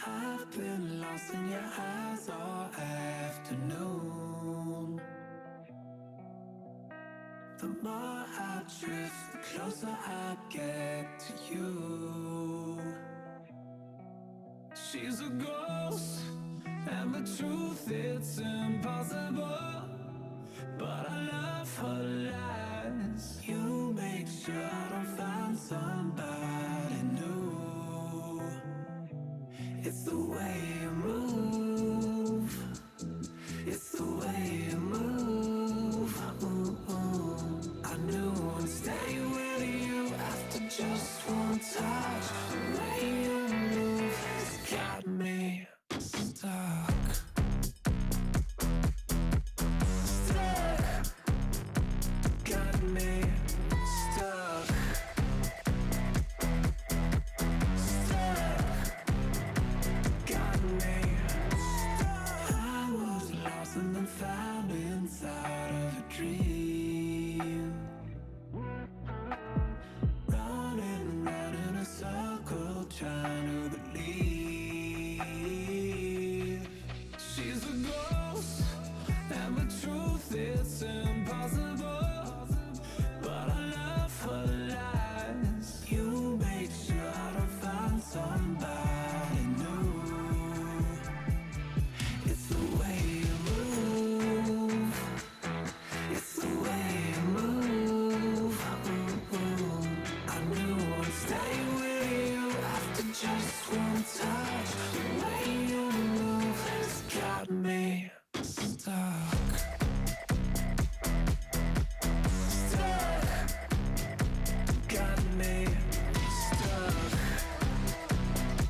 I've been lost in your eyes all afternoon. The more I drift, the closer I get to you. She's a ghost, and the truth, it's impossible. But I love her lies. You make sure I don't find somebody new. It's the way you move. It's the way you move. I knew I'd stay with you after just one touch. The way you move has got me stuck. Got me stuck. Got me stuck. I was lost and then found inside of a dream. Running round in a circle, trying to believe. She's a ghost, and the truth, it's impossible. But I love her lies. You make sure I don't find somebody new. It's the way you move. It's the way you move. I knew I'd stay with you after just one touch. The way you move has got me stuck. Got me stuck. Got me.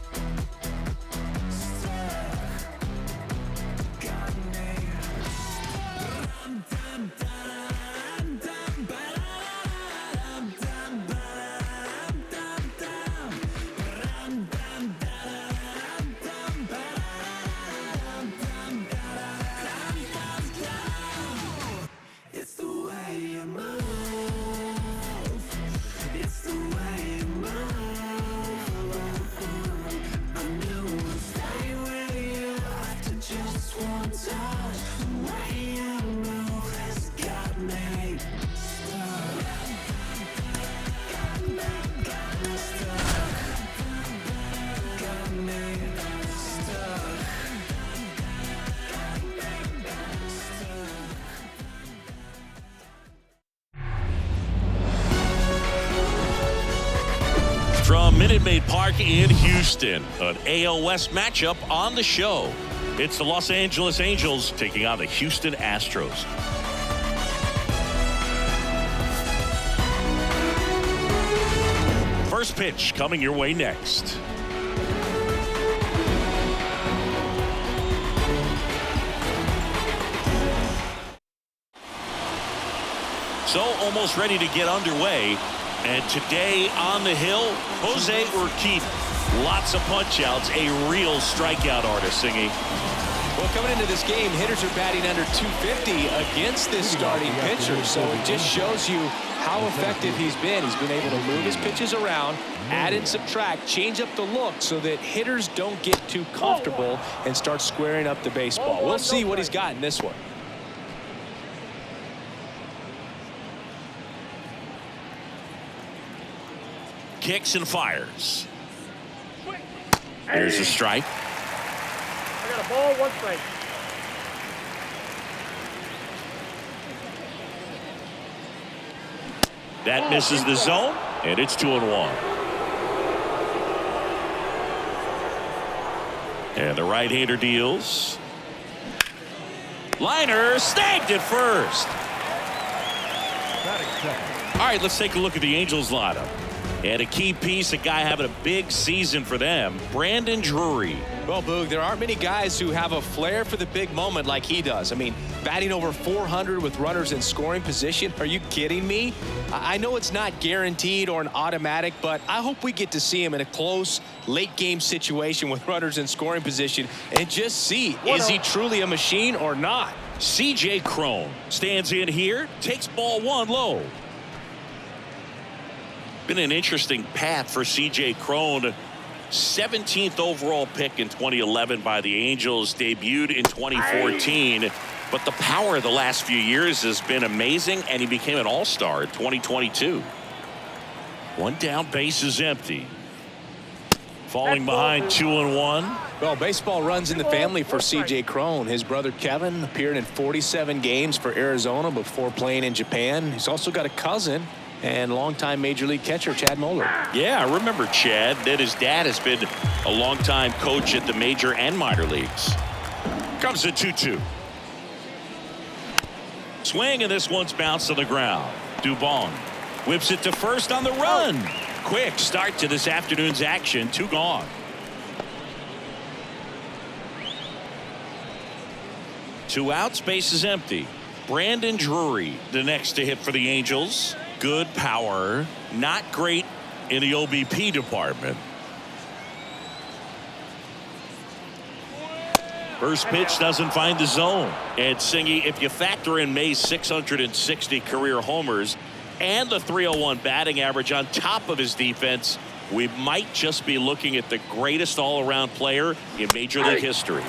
It's the way you move. It's the way you move. I knew I'd stay with you after just one touch. The way you move has got me stuck. Got me stuck. Got me stuck. From Minute Maid Park in Houston, an AL West matchup on the show. It's the Los Angeles Angels taking on the Houston Astros. First pitch coming your way next. So almost ready to get underway. And today on the hill, Jose Urquidy. Lots of punch-outs, a real strikeout artist, Singy. Well, coming into this game, hitters are batting under 250 against this starting pitcher. So it just shows you how effective he's been. He's been able to move his pitches around, add and subtract, change up the look so that hitters don't get too comfortable and start squaring up the baseball. We'll see what he's got in this one. Kicks and fires. Here's a strike. I got a ball, one strike. That misses the zone, and it's 2-1. And the right-hander deals. Liner snagged at first. All right, let's take a look at the Angels lineup. And a key piece, a guy having a big season for them, Brandon Drury. Well, Boog, there aren't many guys who have a flair for the big moment like he does. I mean, batting over 400 with runners in scoring position. Are you kidding me? I know it's not guaranteed or an automatic, but I hope we get to see him in a close, late-game situation with runners in scoring position and just see, is he truly a machine or not? C.J. Cron stands in here, takes ball one low. Been an interesting path for C.J. Cron 17th overall pick in 2011 by the Angels, debuted in 2014. But the power of the last few years has been amazing, and he became an all-star in 2022. One down, base is empty. Falling behind 2-1. Well, baseball runs in the family for C.J. Cron. His brother Kevin appeared in 47 games for Arizona before playing in Japan. He's also got a cousin and longtime Major League catcher Chad Moeller. Yeah, I remember Chad. That his dad has been a longtime coach at the major and minor leagues. Comes the 2-2. Swing, and this one's bounced to the ground. Dubon whips it to first on the run. Quick start to this afternoon's action. 2 gone. 2 outs, base is empty. Brandon Drury, the next to hit for the Angels. Good power, not great in the OBP department. First pitch doesn't find the zone. And Singy, if you factor in May's 660 career homers and the .301 batting average on top of his defense, we might just be looking at the greatest all-around player in Major League history.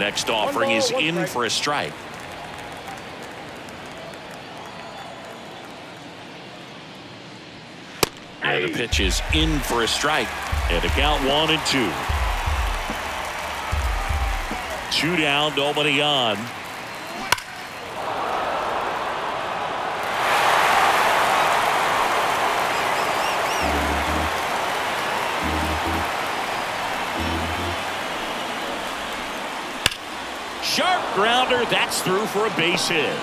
Next offering is in for a strike. And the pitch is in for a strike. And the count 1-2. 2 down, nobody on. Sharp grounder, that's through for a base hit.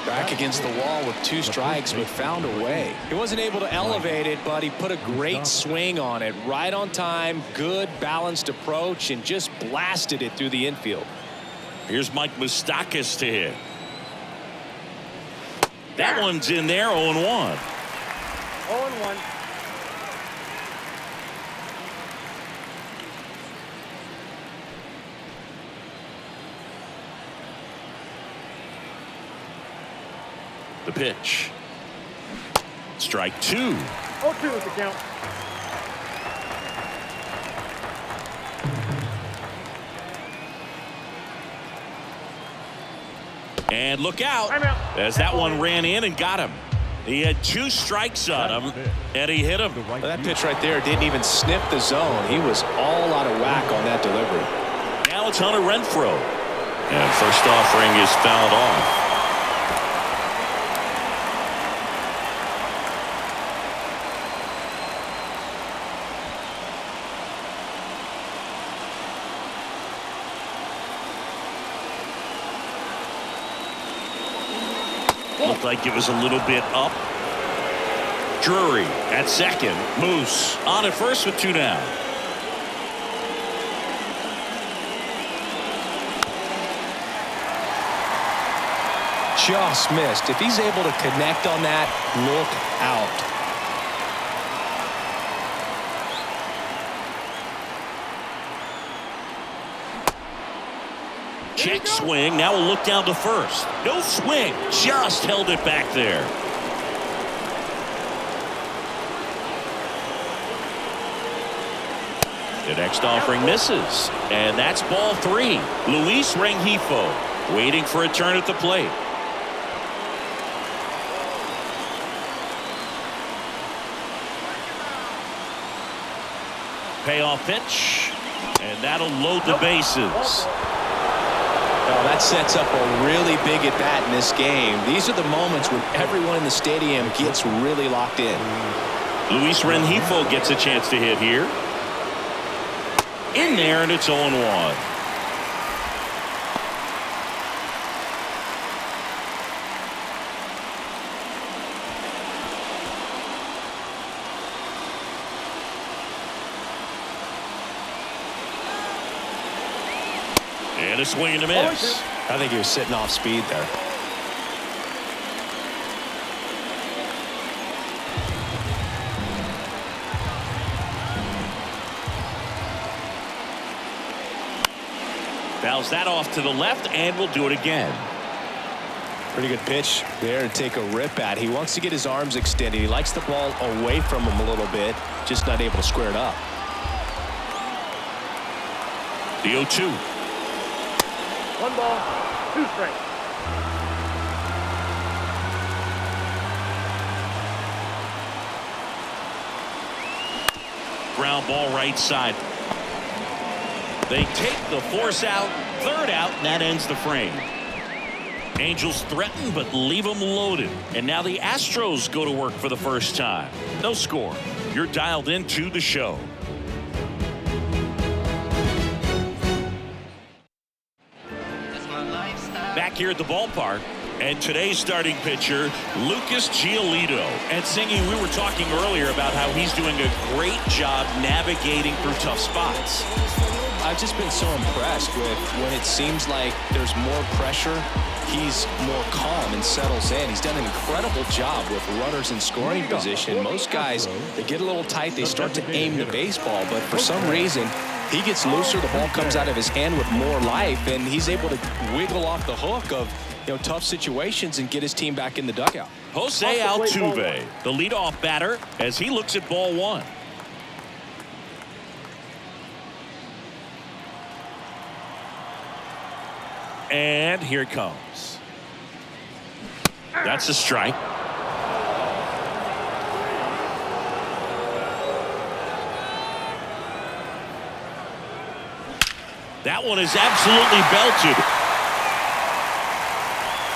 Back against the wall with 2 strikes, but found a way. He wasn't able to elevate it, but he put a great swing on it. Right on time, good balanced approach, and just blasted it through the infield. Here's Mike Moustakas to hit. That one's in there, 0-1. 0-1. The pitch. Strike 2. 0-2 is the count. And look out, Timeout. as that one ran in and got him. He had 2 strikes on him, and he hit him. Well, that pitch right there didn't even sniff the zone. He was all out of whack on that delivery. Now it's Hunter Renfroe. And first offering is fouled off. Looked like it was a little bit up. Drury at second. Moose on at first with 2 down. Just missed. If he's able to connect on that, look out. Check swing. Now we'll look down to first. No swing. Just held it back there. The next offering misses. And that's ball 3. Luis Rengifo waiting for a turn at the plate. Payoff pitch. And that'll load the bases. Well, that sets up a really big at-bat in this game. These are the moments when everyone in the stadium gets really locked in. Luis Rengifo gets a chance to hit here. In there, and it's 0-1. And a swing and a miss. I think he was sitting off speed there. Fouls that off to the left, and we'll do it again. Pretty good pitch there to take a rip at. He wants to get his arms extended. He likes the ball away from him a little bit, just not able to square it up. The 0-2. 1 ball, 2 strikes. Ground ball right side. They take the force out, 3rd out, and that ends the frame. Angels threaten but leave them loaded. And now the Astros go to work for the first time. No score. You're dialed into the show. Back here at the ballpark. And today's starting pitcher, Lucas Giolito. And Singy, we were talking earlier about how he's doing a great job navigating through tough spots. I've just been so impressed with when it seems like there's more pressure, he's more calm and settles in. He's done an incredible job with runners in scoring position. Most guys, they get a little tight, they start to aim the baseball, but for some reason, he gets looser, the ball comes out of his hand with more life, and he's able to wiggle off the hook of tough situations and get his team back in the dugout. Jose Altuve, the leadoff batter, as he looks at ball 1. And here it comes. That's a strike. That one is absolutely belted.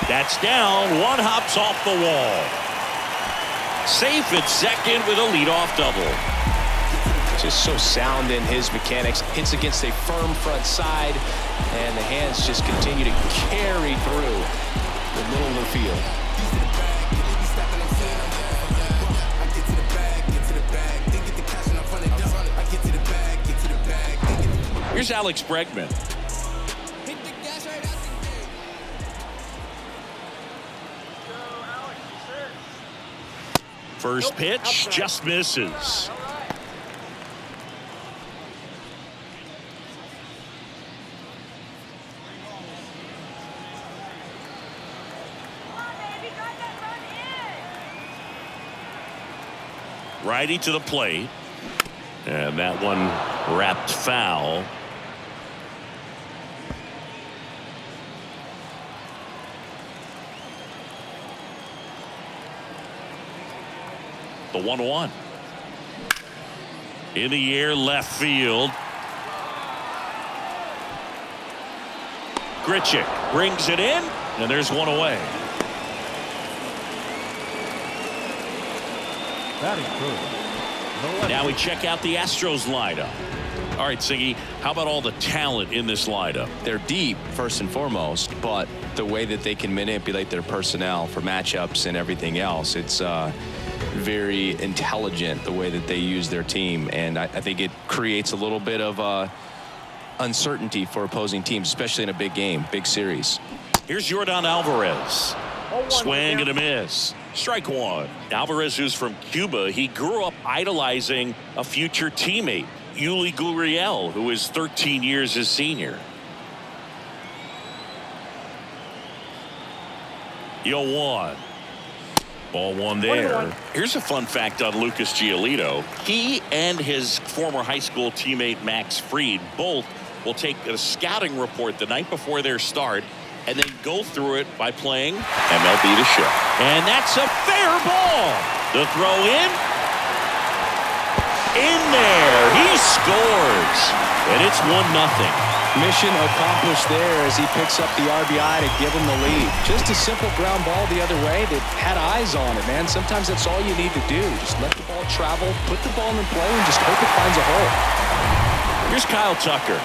That's down. 1 hops off the wall. Safe at second with a leadoff double. Just so sound in his mechanics. Hits against a firm front side, and the hands just continue to carry through the middle of the field. Here's Alex Bregman. First pitch just misses. Righty to the plate, and that one wrapped foul. The 1-1 in the air, left field. Grichuk brings it in, and there's one away. Now we check out the Astros lineup. All right, Siggy, how about all the talent in this lineup? They're deep, first and foremost, but the way that they can manipulate their personnel for matchups and everything else, it's very intelligent the way that they use their team, and I think it creates a little bit of uncertainty for opposing teams, especially in a big game, big series. Here's Yordan Alvarez. Swing and a miss. Strike 1. Alvarez, who's from Cuba, he grew up idolizing a future teammate, Yuli Gurriel, who is 13 years his senior. 0-1. Ball 1 there. Here's a fun fact on Lucas Giolito. He and his former high school teammate Max Fried both will take a scouting report the night before their start and then go through it by playing MLB The Show. And that's a fair ball. The throw in there. He scores. And it's 1-0. Mission accomplished there as he picks up the RBI to give him the lead. Just a simple ground ball the other way that had eyes on it, man. Sometimes that's all you need to do. Just let the ball travel, put the ball in play, and just hope it finds a hole. Here's Kyle Tucker.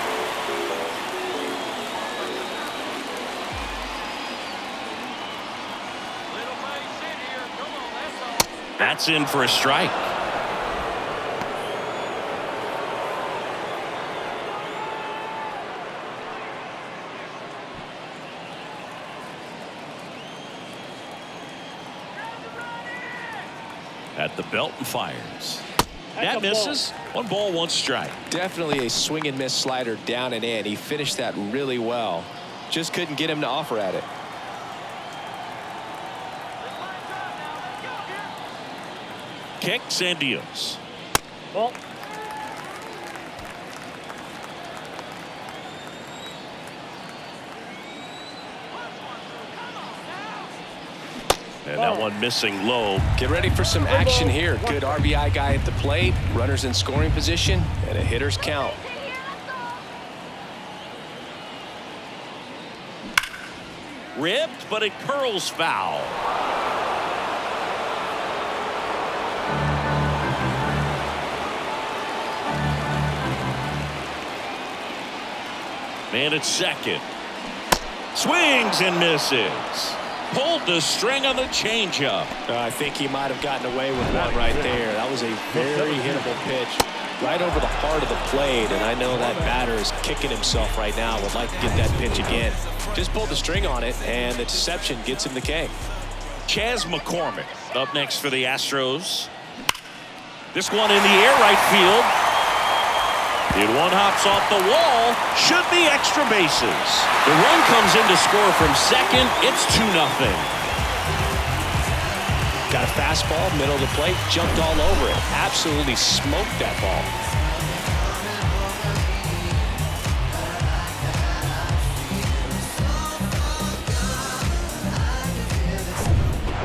That's in for a strike. At the belt and fires. That misses. 1 ball, 1 strike. Definitely a swing and miss slider down and in. He finished that really well. Just couldn't get him to offer at it. kicks and deals. Ball. And that one missing low. Get ready for some action here. Good RBI guy at the plate. Runners in scoring position. And a hitter's count. Ripped, but it curls foul. Man at second. Swings and misses. Pulled the string on the changeup. I think he might have gotten away with one right there. That was a very hittable pitch right over the heart of the plate, and I know that batter is kicking himself right now. Would like to get that pitch again. Just pulled the string on it, and the deception gets him the K. Chas McCormick up next for the Astros. This one in the air, right field. It one hops off the wall. Should be extra bases. The run comes in to score from second. It's 2-0. Got a fastball, middle of the plate, jumped all over it. Absolutely smoked that ball.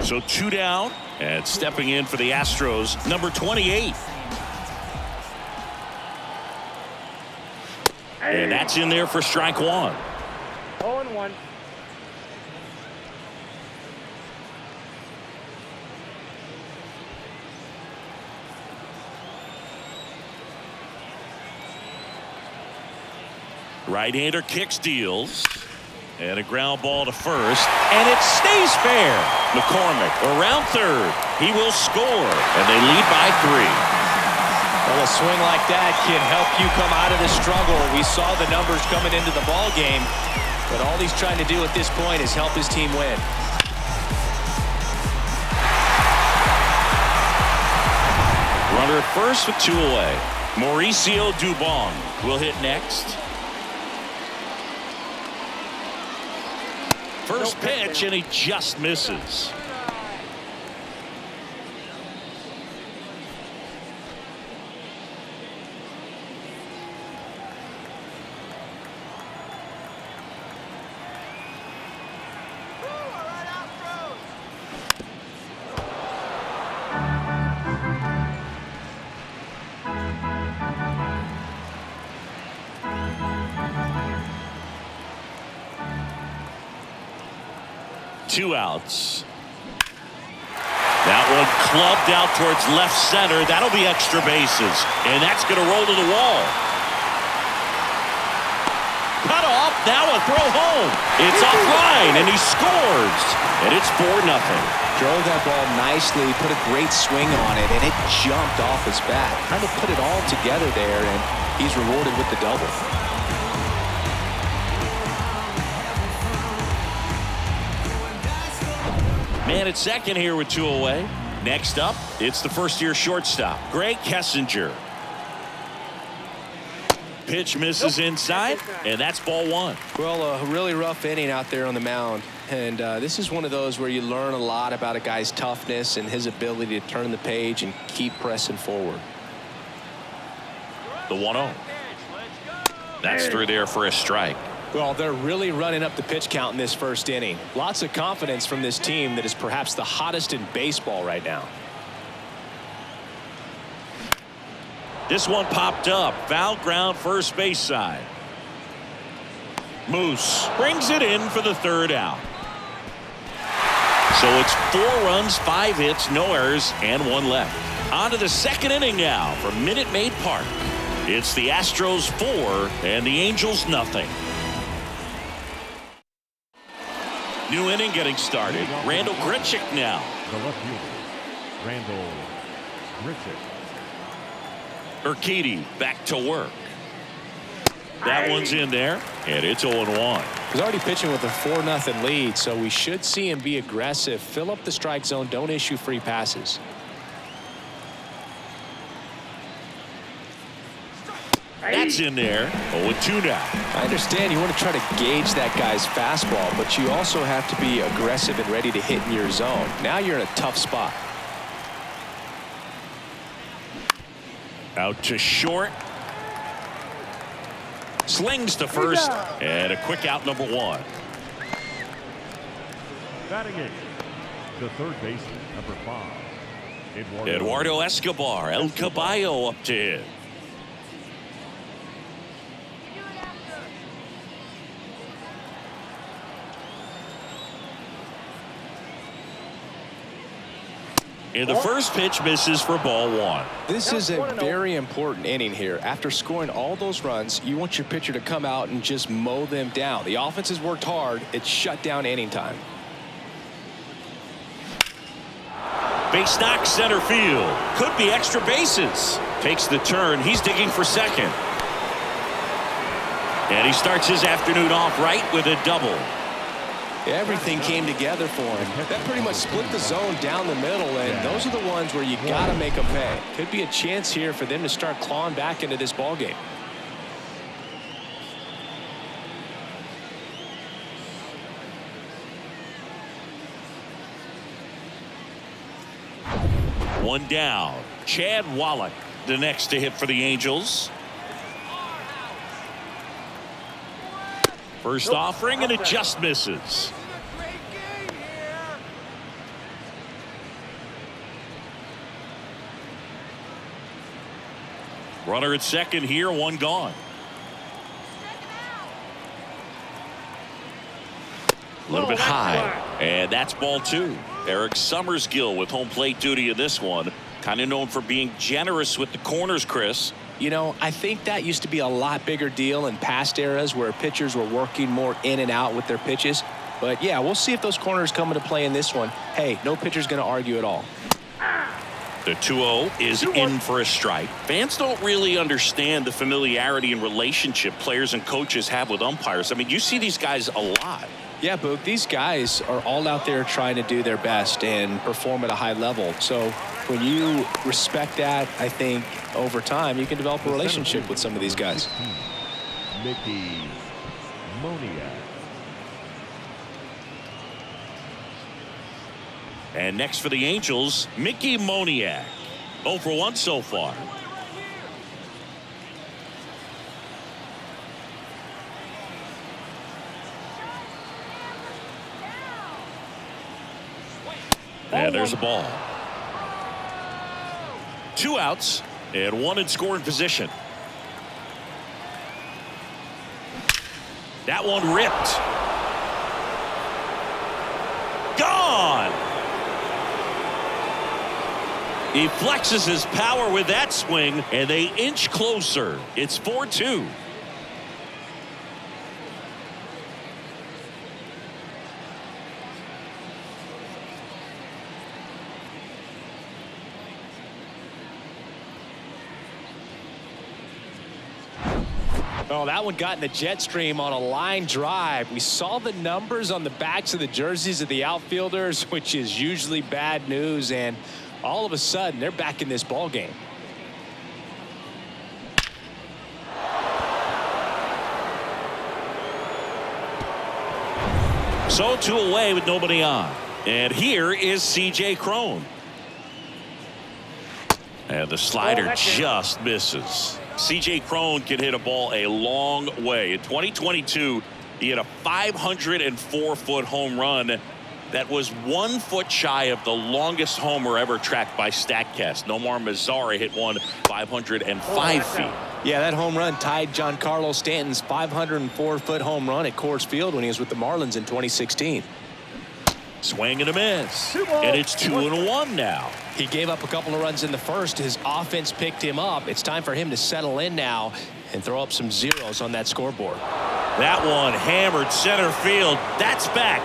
So 2 down, and stepping in for the Astros, number 28. And that's in there for strike one. 0-1. Right-hander kicks, deals. And a ground ball to first. And it stays fair. McCormick around third. He will score. And they lead by 3. Well, a swing like that can help you come out of the struggle. We saw the numbers coming into the ball game, but all he's trying to do at this point is help his team win. Runner at first with 2 away. Mauricio Dubon will hit next. First pitch, and he just misses. Two outs. That one clubbed out towards left center. That'll be extra bases. And that's going to roll to the wall. Cut off. Now a throw home. It's offline, and he scores. And it's 4-0. Drove that ball nicely, put a great swing on it, and it jumped off his bat. Trying to put it all together there, and he's rewarded with the double. Man at second here with 2 away. Next up, it's the first-year shortstop, Greg Kessinger. Pitch misses inside, and that's ball 1. Well, a really rough inning out there on the mound. And this is one of those where you learn a lot about a guy's toughness and his ability to turn the page and keep pressing forward. The 1-0. That's through there for a strike. Well, they're really running up the pitch count in this first inning. Lots of confidence from this team that is perhaps the hottest in baseball right now. This one popped up. Foul ground first base side. Moose brings it in for the 3rd out. So it's 4 runs, 5 hits, no errors, and 1 left. On to the 2nd inning now from Minute Maid Park. It's the Astros 4 and the Angels nothing. New inning getting started. Randall Grichuk now. The left fielder, Randall Grichuk. Urquidy back to work. That one's in there, and it's 0-1. He's already pitching with a 4-0 lead, so we should see him be aggressive, fill up the strike zone, don't issue free passes. That's in there. 0-2 now. I understand you want to try to gauge that guy's fastball, but you also have to be aggressive and ready to hit in your zone. Now you're in a tough spot. Out to short. Slings to first. And a quick out, number 1. Batting eighth, the third baseman, number 5. Eduardo Escobar, El Caballo up to hit. And the first pitch misses for ball 1. This is a very important inning here. After scoring all those runs, you want your pitcher to come out and just mow them down. The offense has worked hard. It's shut down inning time. Base knock center field. Could be extra bases. Takes the turn. He's digging for second. And he starts his afternoon off right with a double. Everything came together for him. That pretty much split the zone down the middle, and those are the ones where you got to make them pay. Could be a chance here for them to start clawing back into this ball game. One down. Chad Wallach, the next to hit for the Angels. First offering, and it just misses. Runner at second here, 1 gone. A little bit high, and that's ball 2. Eric Summersgill with home plate duty in this one. Kind of known for being generous with the corners, Chris. You know, I think that used to be a lot bigger deal in past eras where pitchers were working more in and out with their pitches. But yeah, we'll see if those corners come into play in this one. Hey, no pitcher's going to argue at all. The 2-0 is in for a strike. Fans don't really understand the familiarity and relationship players and coaches have with umpires. I mean, you see these guys a lot. Yeah, Boog, these guys are all out there trying to do their best and perform at a high level. So when you respect that, I think over time you can develop a relationship with some of these guys. Mickey Moniak. And next for the Angels, Mickey Moniak. 0 for 1 so far. And there's a ball. 2 outs and 1 in scoring position. That one ripped. Gone. He flexes his power with that swing, and they inch closer. It's 4-2. Oh, that one got in the jet stream on a line drive. We saw the numbers on the backs of the jerseys of the outfielders, which is usually bad news, and all of a sudden they're back in this ball game. So 2 away with nobody on. And here is C.J. Cron. And the slider just misses. C.J. Cron can hit a ball a long way. In 2022, he had a 504-foot home run that was 1 foot shy of the longest homer ever tracked by StatCast. Nomar Mazara hit one 505 feet. Yeah, that home run tied Giancarlo Stanton's 504-foot home run at Coors Field when he was with the Marlins in 2016. Swing and a miss. And it's 2-1 now. He gave up a couple of runs in the first. His offense picked him up. It's time for him to settle in now and throw up some zeros on that scoreboard. That one hammered center field. That's back.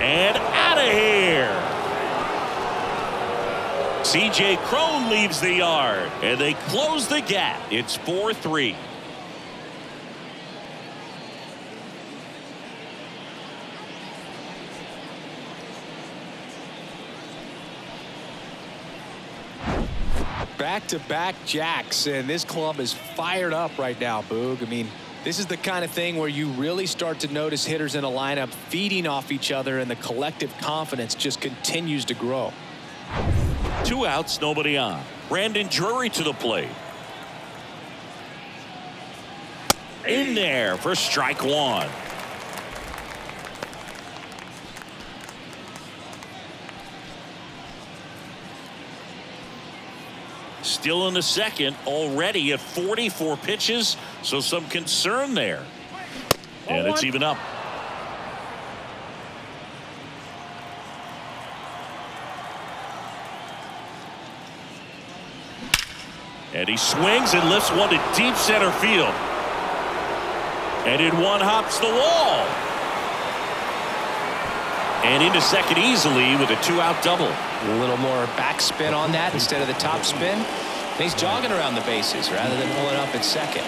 And out of here. C.J. Cron leaves the yard, and they close the gap. It's 4-3. Back-to-back jacks, and this club is fired up right now, Boog. I mean, this is the kind of thing where you really start to notice hitters in a lineup feeding off each other, and the collective confidence just continues to grow. 2 outs, nobody on. Brandon Drury to the plate. In there for strike 1. Still in the second, already at 44 pitches, so some concern there. And it's even up. And he swings and lifts one to deep center field. And in one hops the wall. And into second easily with a 2-out double. A little more backspin on that instead of the top spin. And he's jogging around the bases rather than pulling up at second.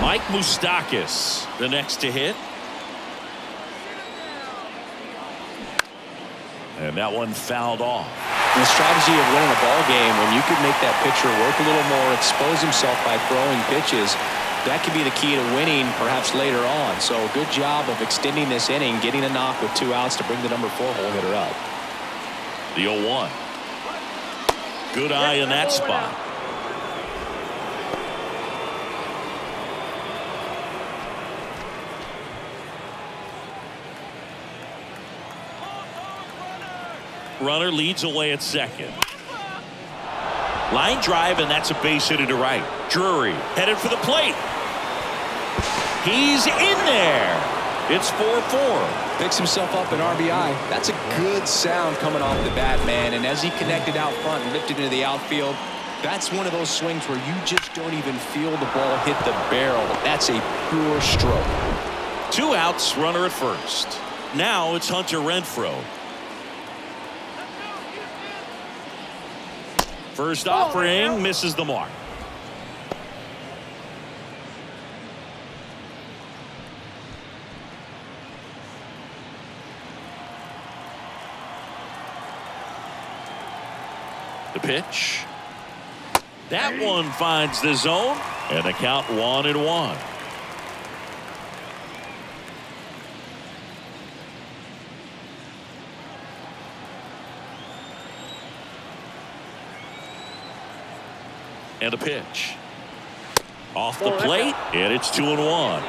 Mike Moustakas, the next to hit. And that one fouled off. The strategy of winning a ball game, when you can make that pitcher work a little more, expose himself by throwing pitches, that could be the key to winning perhaps later on. So good job of extending this inning, getting a knock with 2 outs to bring the number 4 hole hitter up. The 0-1. Good eye in that spot. Runner leads away at second. Line drive, and that's a base hit to right. Drury headed for the plate. He's in there. It's 4-4. Picks himself up an RBI. That's a good sound coming off the bat, man. And as he connected out front and lifted into the outfield, that's one of those swings where you just don't even feel the ball hit the barrel. That's a pure stroke. 2 outs, runner at first. Now it's Hunter Renfroe. First offering misses the mark. The pitch. That one finds the zone, and the count 1-1. And a pitch. Off the plate, and it's 2-1.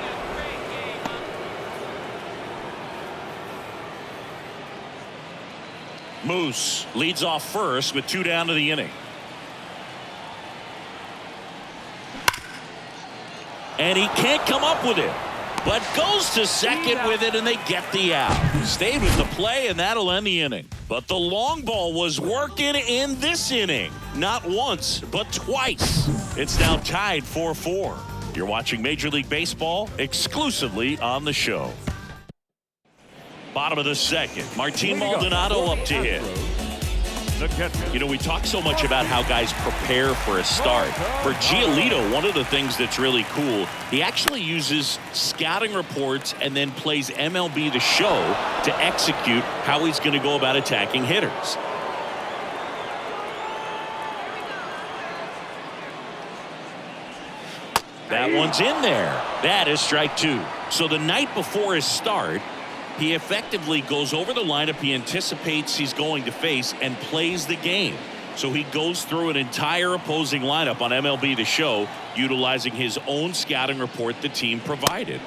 Moose leads off first with 2 down to the inning. And he can't come up with it, but goes to second with it, and they get the out. Stayed with the play, and that'll end the inning. But the long ball was working in this inning. Not once, but twice. It's now tied 4-4. You're watching Major League Baseball exclusively on the show. Bottom of the second. Martin Maldonado up to hit. You know, we talk so much about how guys prepare for a start. For Giolito, one of the things that's really cool, he actually uses scouting reports and then plays MLB The Show to execute how he's going to go about attacking hitters. That one's in there. That is strike 2. So the night before his start, he effectively goes over the lineup he anticipates he's going to face and plays the game. So he goes through an entire opposing lineup on MLB The Show, utilizing his own scouting report the team provided.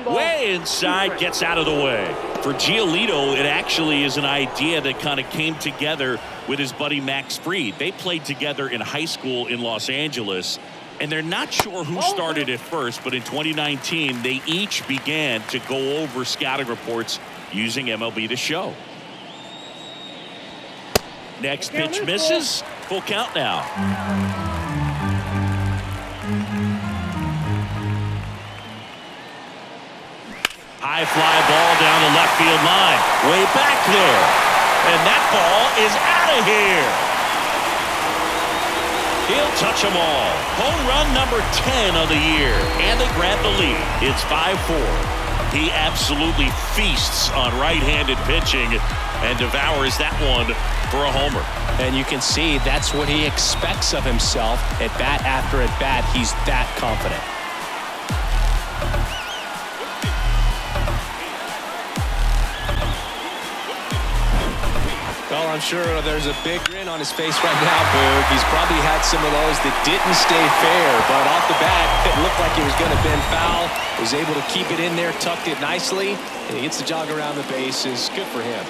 Way inside, gets out of the way. For Giolito, it actually is an idea that kind of came together with his buddy Max Fried. They played together in high school in Los Angeles. And they're not sure who started it first, but in 2019, they each began to go over scouting reports using MLB The Show. Next pitch misses. Full count now. High fly ball down the left field line. Way back there. And that ball is out of here. He'll touch them all. Home run number 10 of the year. And they grab the lead. It's 5-4. He absolutely feasts on right-handed pitching and devours that one for a homer. And you can see that's what he expects of himself at bat after at bat. He's that confident. Well, I'm sure there's a big grin on his face right now, Boog. He's probably had some of those that didn't stay fair, but off the bat, it looked like it was going to bend foul. Was able to keep it in there, tucked it nicely, and he gets the jog around the bases. Good for him.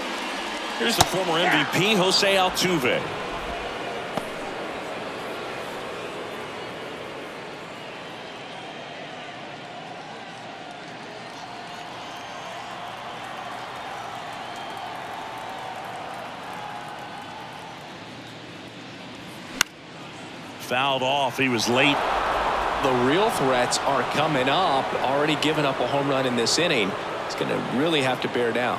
Here's the former MVP, Jose Altuve. Fouled off. He was late. The real threats are coming up. Already given up a home run in this inning. He's going to really have to bear down.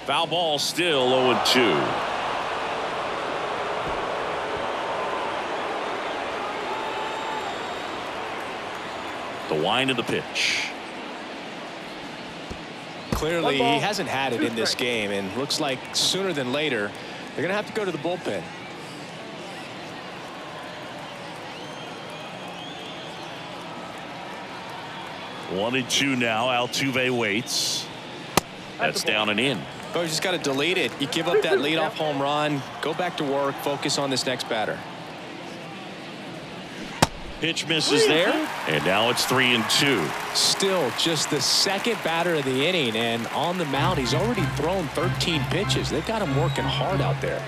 Foul ball, still 0-2. The wind of the pitch. Clearly, he hasn't had it in this game, and looks like sooner than later, they're going to have to go to the bullpen. One and two now. Altuve waits. That's down and in. Oh, you just got to delete it. You give up that leadoff home run, go back to work, focus on this next batter. Pitch misses there, and now it's 3-2. Still just the second batter of the inning, and on the mound, he's already thrown 13 pitches. They've got him working hard out there.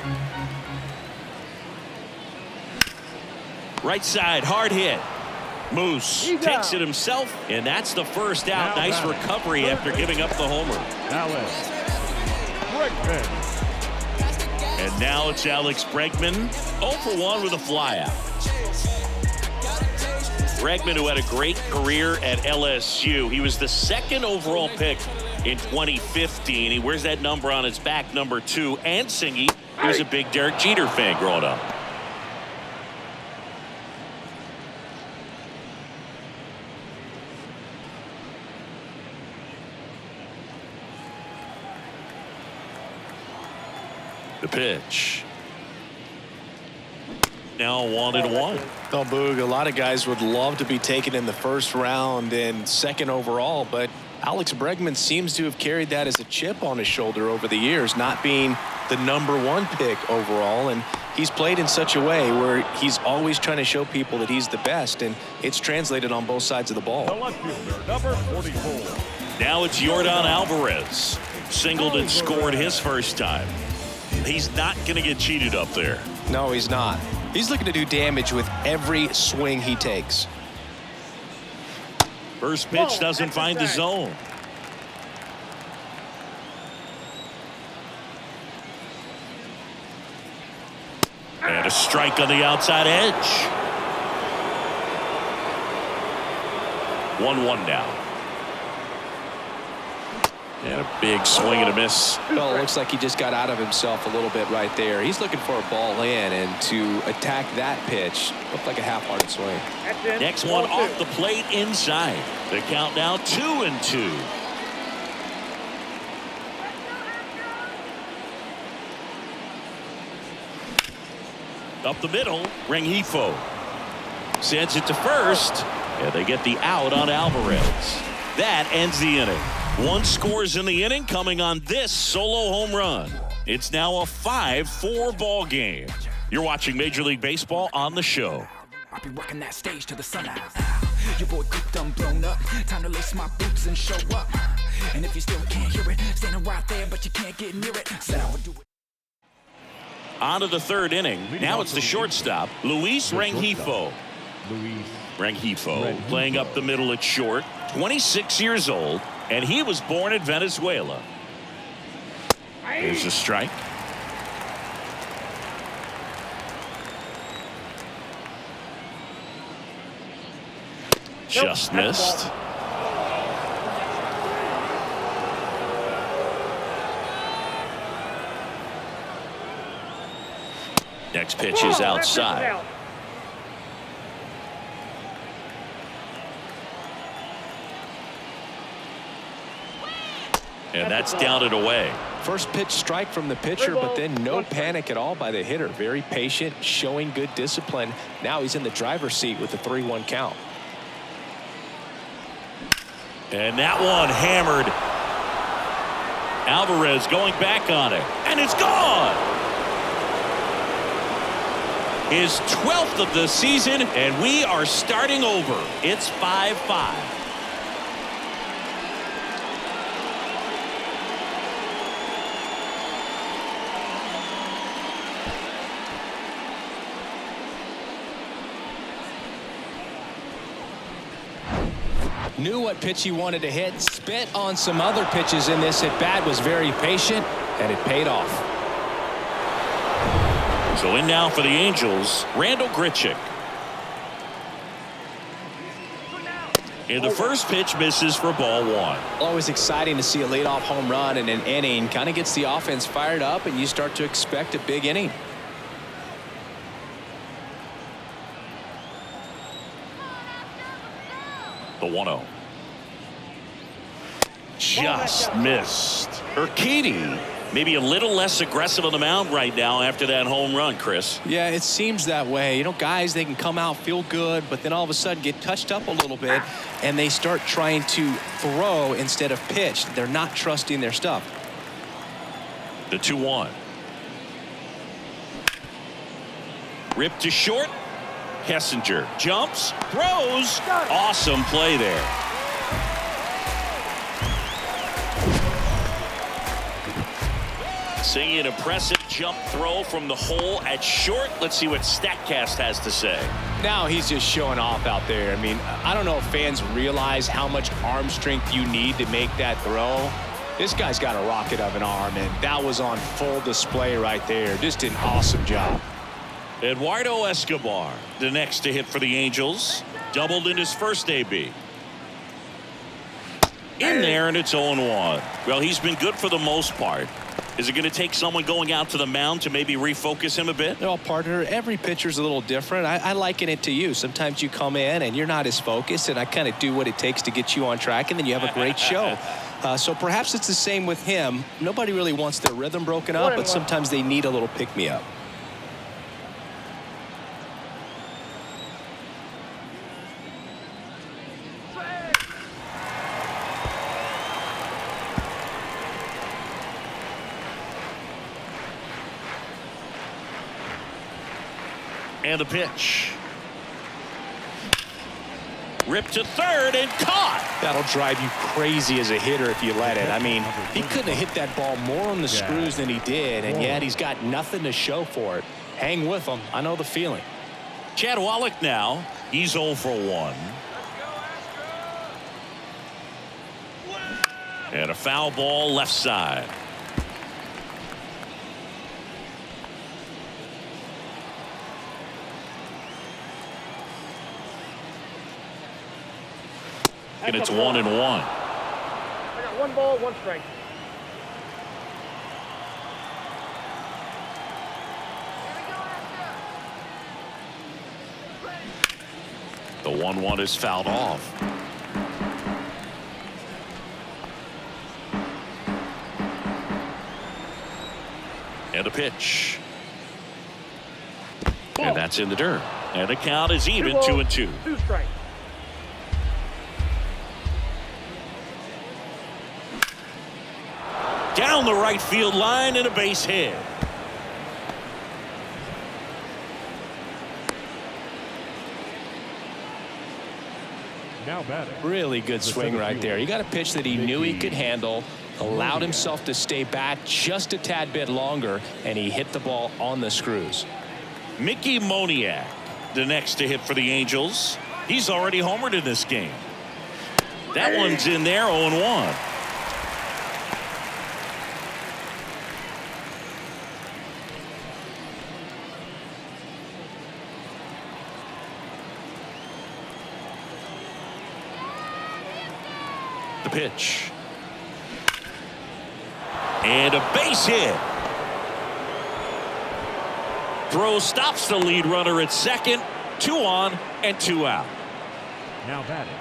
Right side, hard hit. Moose takes it himself, and that's the first out. Nice recovery after giving up the homer. Alex Bregman. And now it's Alex Bregman, 0 for 1 with a flyout. Bregman, who had a great career at LSU. He was the second overall pick in 2015. He wears that number on his back, number 2. And Singy, he was a big Derek Jeter fan growing up. The pitch. Now 1-1. Oh, Boog, a lot of guys would love to be taken in the first round and second overall, but Alex Bregman seems to have carried that as a chip on his shoulder over the years, not being the number 1 pick overall. And he's played in such a way where he's always trying to show people that he's the best, and it's translated on both sides of the ball. The left fielder, number 44. Now it's Yordan Alvarez. Singled and scored his first time. He's not going to get cheated up there. No, he's not. He's looking to do damage with every swing he takes. First pitch doesn't find the zone. And a strike on the outside edge. 1-1 now. And a big swing and a miss. Well, it looks like he just got out of himself a little bit right there. He's looking for a ball in, and to attack that pitch looked like a half-hearted swing. Next one off the plate inside. The count now 2-2. Up the middle, Rengifo sends it to first, and they get the out on Alvarez. That ends the inning. 1 scores in the inning, coming on this solo home run. It's now a 5-4 ball game. You're watching Major League Baseball on the show. I'll be rocking that stage to the sunrise. Your boy cooked, I'm blown up. Time to lace my boots and show up. And if you still can't hear it, standing right there, but you can't get near it. Said I would do it. On to the third inning. Now it's the shortstop, Luis Rengifo. Rengifo playing up the middle at short, 26 years old, and he was born in Venezuela. There's a strike. Just missed. Next pitch is outside. And that's down and away. First pitch strike from the pitcher, but then no panic at all by the hitter. Very patient, showing good discipline. Now he's in the driver's seat with the 3-1 count. And that one hammered. Alvarez going back on it. And it's gone. His 12th of the season, and we are starting over. It's 5-5. Knew what pitch he wanted to hit, spit on some other pitches in this at bat, was very patient, and it paid off. So in now for the Angels, Randall Grichuk. And the first pitch misses for ball 1. Always exciting to see a leadoff home run in an inning. Kind of gets the offense fired up, and you start to expect a big inning. The 1-0. Just missed. Urquidy maybe a little less aggressive on the mound right now after that home run, Chris. Yeah, it seems that way. You know, guys, they can come out, feel good, but then all of a sudden get touched up a little bit, and they start trying to throw instead of pitch. They're not trusting their stuff. The 2-1. Ripped to short. Kessinger jumps, throws. Awesome play there. Seeing an impressive jump throw from the hole at short. Let's see what StatCast has to say. Now he's just showing off out there. I mean, I don't know if fans realize how much arm strength you need to make that throw. This guy's got a rocket of an arm, and that was on full display right there. Just an awesome job. Eduardo Escobar, the next to hit for the Angels. Doubled in his first AB. In there, and it's 0-1. Well, he's been good for the most part. Is it going to take someone going out to the mound to maybe refocus him a bit? Well, partner, every pitcher's a little different. I liken it to you. Sometimes you come in and you're not as focused, and I kind of do what it takes to get you on track, and then you have a great show. So perhaps it's the same with him. Nobody really wants their rhythm broken up, but sometimes they need a little pick-me-up. And the pitch. Ripped to third and caught. That'll drive you crazy as a hitter if you let it. I mean, he couldn't have hit that ball more on the screws than he did, and yet he's got nothing to show for it. Hang with him. I know the feeling. Chad Wallach now. He's 0 for 1. And a foul ball left side. And it's 1-1. I got 1 ball, 1 strike. The 1-1 is fouled off. And a pitch. And that's in the dirt. And the count is even, 2-2. 2 strikes. Down the right field line and a base hit. Now batting. Really good swing right there. He got a pitch that he knew he could handle, allowed himself to stay back just a tad bit longer, and he hit the ball on the screws. Mickey Moniak, the next to hit for the Angels. He's already homered in this game. That one's in there, 0-1. The pitch. And a base hit. Throw stops the lead runner at second. 2 on and 2 out. Now batting,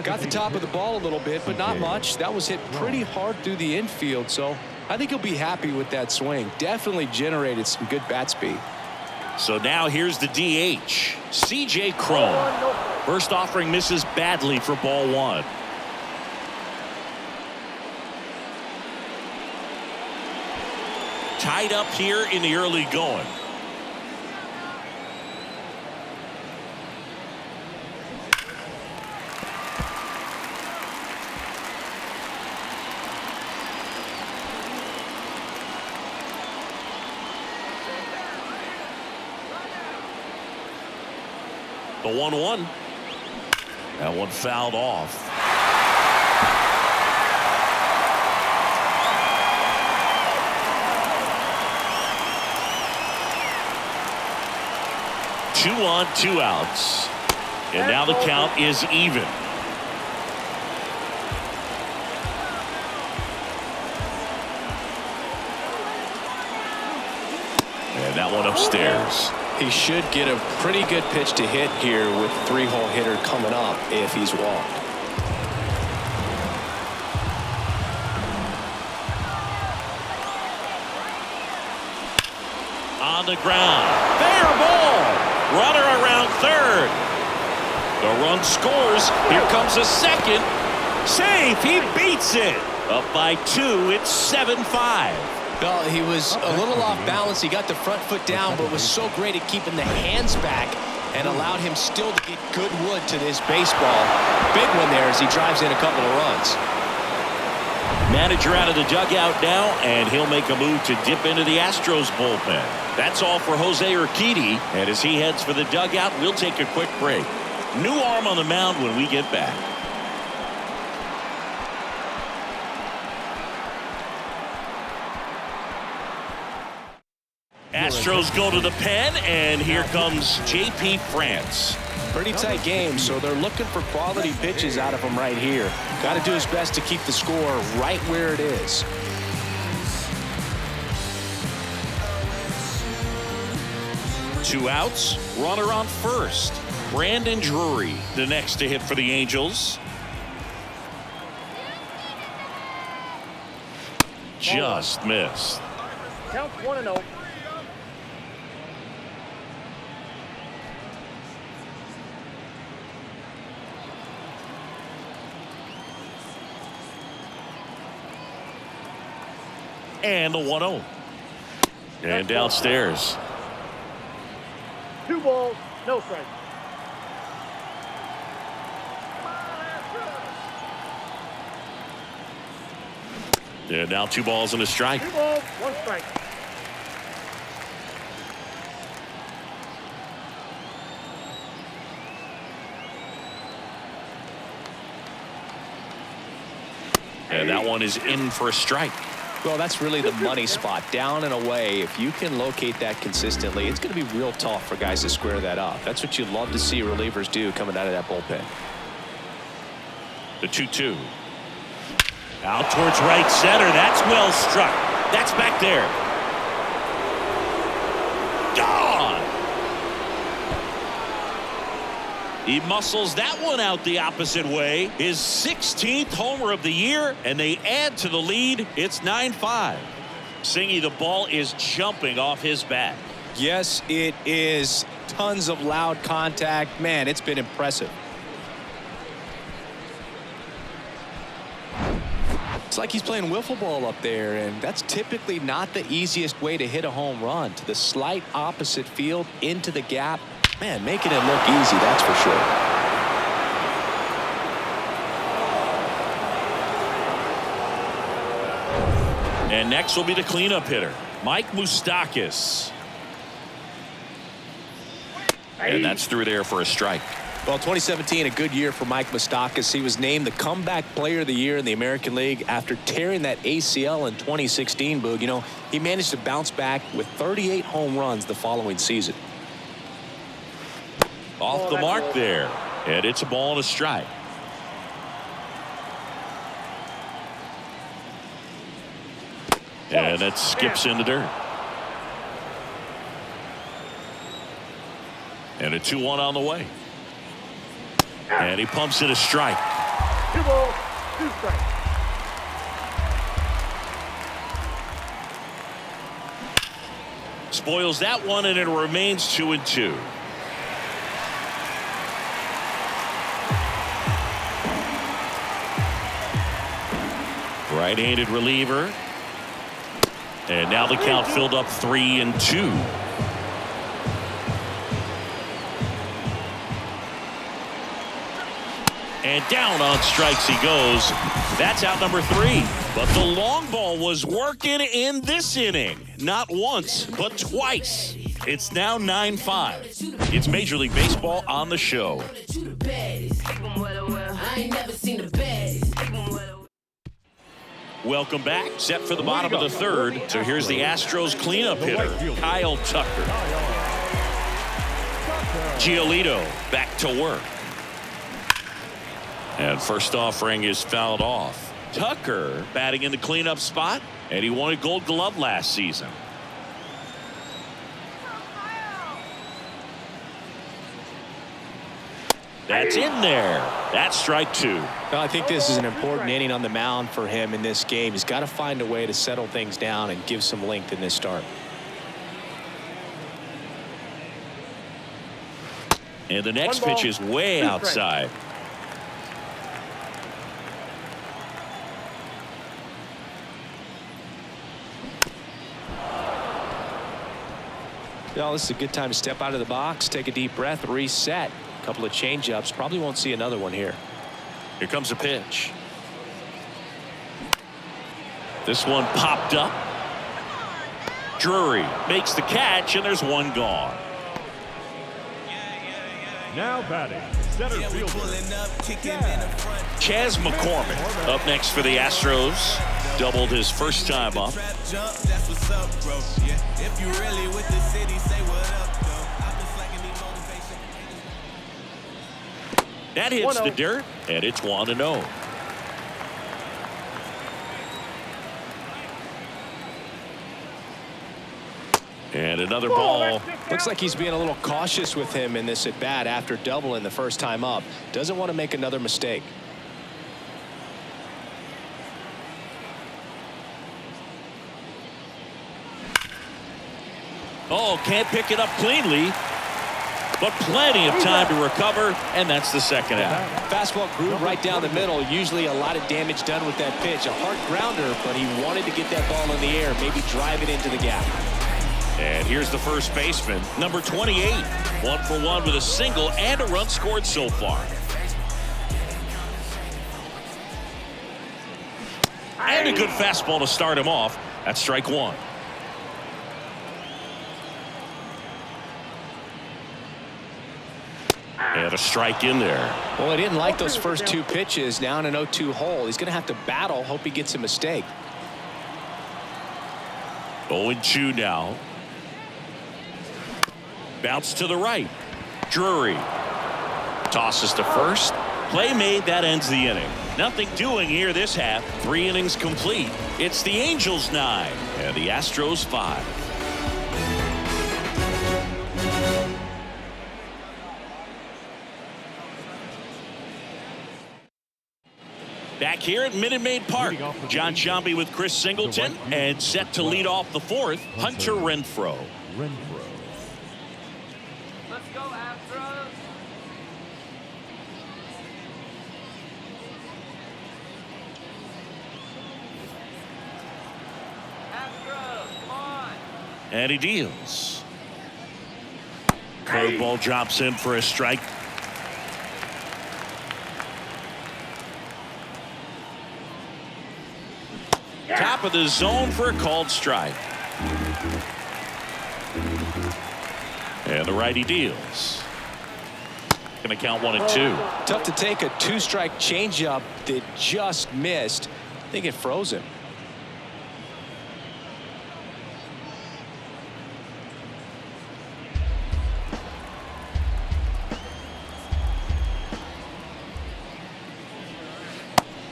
Got the top of the ball a little bit, but not much. That was hit pretty hard through the infield, so I think he'll be happy with that swing. Definitely generated some good bat speed. So now here's the DH, C.J. Cron. First offering misses badly for ball one. Tied up here in the early going. The 1-1. That one fouled off. Two on, 2 outs. And now the count is even. And that one upstairs. He should get a pretty good pitch to hit here with 3-hole hitter coming up if he's walked. On the ground. Fair ball. Runner around third. The run scores. Here comes a second. Safe. He beats it. Up by 2. It's 7-5. Well, he was a little off balance. He got the front foot down, but was so great at keeping the hands back and allowed him still to get good wood to this baseball. Big one there as he drives in a couple of runs. Manager out of the dugout now, and he'll make a move to dip into the Astros bullpen. That's all for Jose Urquidy, and as he heads for the dugout, we'll take a quick break. New arm on the mound when we get back. Astros go to the pen, and here comes J.P. France. Pretty tight game, so they're looking for quality pitches out of him right here. Got to do his best to keep the score right where it is. Two outs, runner on first. Brandon Drury, the next to hit for the Angels. Just missed. Count 1-0. And the 1-0. And downstairs. 2 balls, no strikes. And now 2 balls and a strike. 2 balls, 1 strike. And that one is in for a strike. Well, that's really the money spot, down and away. If you can locate that consistently, it's going to be real tough for guys to square that up. That's what you love to see relievers do coming out of that bullpen. The 2-2. Out towards right center. That's well struck. That's back there. Gone. He muscles that one out the opposite way. His 16th homer of the year, and they add to the lead. It's 9-5. Singy, the ball is jumping off his bat. Yes, it is. Tons of loud contact. Man, it's been impressive. It's like he's playing wiffle ball up there, and that's typically not the easiest way to hit a home run. To the slight opposite field, into the gap. Man, making it look easy, that's for sure. And next will be the cleanup hitter, Mike Moustakas. And that's through there for a strike. Well, 2017, a good year for Mike Moustakas. He was named the comeback player of the year in the American League after tearing that ACL in 2016, Boog. You know, he managed to bounce back with 38 home runs the following season. Off the mark there. And it's a ball and a strike. And that skips in the dirt. And a 2-1 on the way. And he pumps it a strike. 2 balls, 2 strikes. Spoils that one, and it remains 2-2. Right-handed reliever. And now the count filled up 3-2. And down on strikes he goes. That's out number 3. But the long ball was working in this inning. Not once, but twice. It's now 9-5. It's Major League Baseball on the show. Welcome back. Set for the bottom of the third. So here's the Astros cleanup hitter, Kyle Tucker. Giolito back to work. And first offering is fouled off. Tucker batting in the cleanup spot, and he won a Gold Glove last season. That's in there. That's strike 2. Well, I think this is an important inning on the mound for him in this game. He's got to find a way to settle things down and give some length in this start. And the next pitch is way outside. Well, this is a good time to step out of the box, take a deep breath, reset. A couple of change-ups. Probably won't see another one here. Here comes a pitch. This one popped up. Drury makes the catch, and there's one gone. Now batting, center fielder. Chas McCormick up next for the Astros. Doubled his first time up. That hits the dirt, and it's 1-0. And another ball. Looks like he's being a little cautious with him in this at bat after doubling the first time up. Doesn't want to make another mistake. Oh, can't pick it up cleanly, but plenty of time to recover, and that's the second out. Fastball groove right down the middle. Usually a lot of damage done with that pitch. A hard grounder, but he wanted to get that ball in the air, maybe drive it into the gap. And here's the first baseman, number 28. 1 for 1 with a single and a run scored so far. And a good fastball to start him off. That's strike 1. And a strike in there. Well, he didn't like those first 2 pitches. Now in an 0-2 hole. He's going to have to battle. Hope he gets a mistake. 0-2 now. Bounce to the right. Drury tosses to first. Play made. That ends the inning. Nothing doing here this half. 3 innings complete. It's the Angels 9 and the Astros 5. Back here at Minute Maid Park, John Sciambi with Chris Singleton, and set to lead off the 4th, Hunter Renfroe. Let's go, Astros. Astros, come on. And he deals. Curveball drops in for a strike. Top of the zone for a called strike. And the righty deals. Going to count 1-2. Tough to take a 2-strike changeup that just missed. I think it froze him.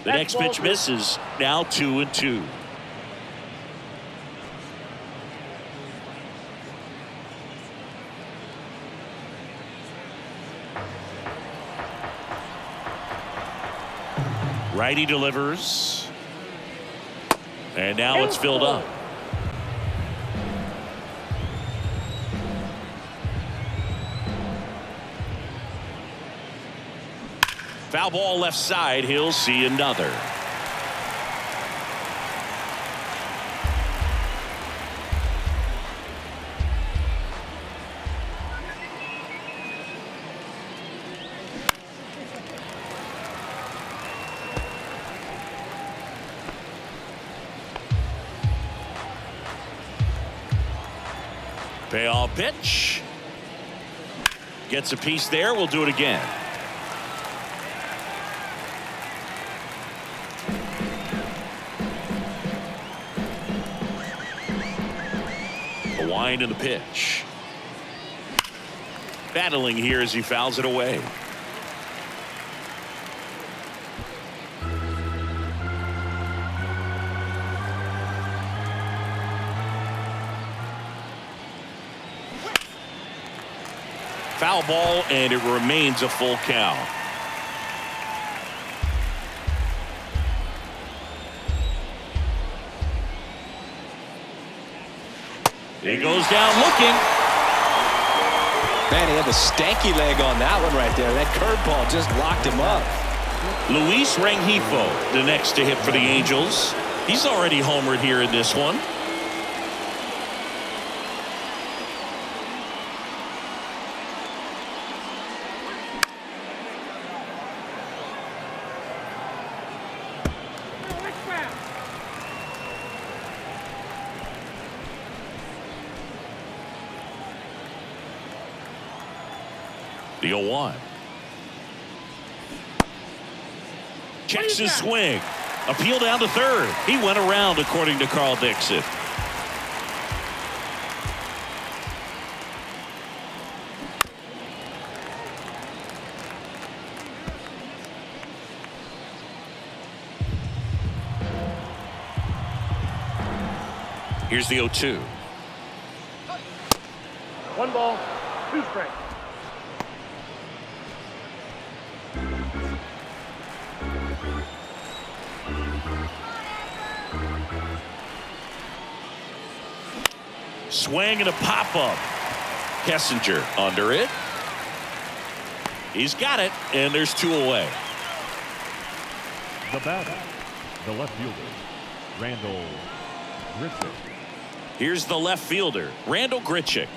The next pitch misses. Now 2-2. Righty delivers. And now it's filled up. Foul ball left side. He'll see another. Payoff pitch. Gets a piece there. We'll do it again. A wind and the pitch. Battling here as he fouls it away. Foul ball, and it remains a full count. He goes down looking. Man, he had the stanky leg on that one right there. That curveball just locked him up. Luis Rengifo, the next to hit for the Angels. He's already homered here in this one. The 0-1. Checks his swing. Appeal down to third. He went around, according to Carl Dixon. Here's the 0-2. 1 ball, 2 strikes. Swing and a pop-up. Kessinger under it. He's got it, and there's 2 away. The batter, the left fielder, Randall Grichuk. Here's the left fielder, Randall Grichuk.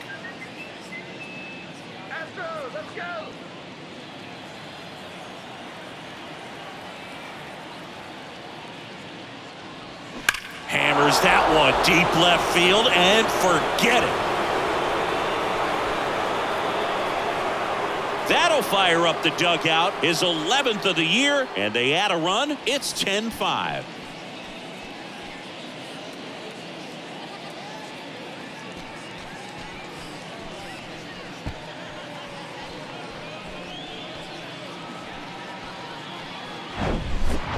Astros, let's go. Hammers that one deep left field and forget it. That'll fire up the dugout. His 11th of the year, and they add a run. It's 10-5.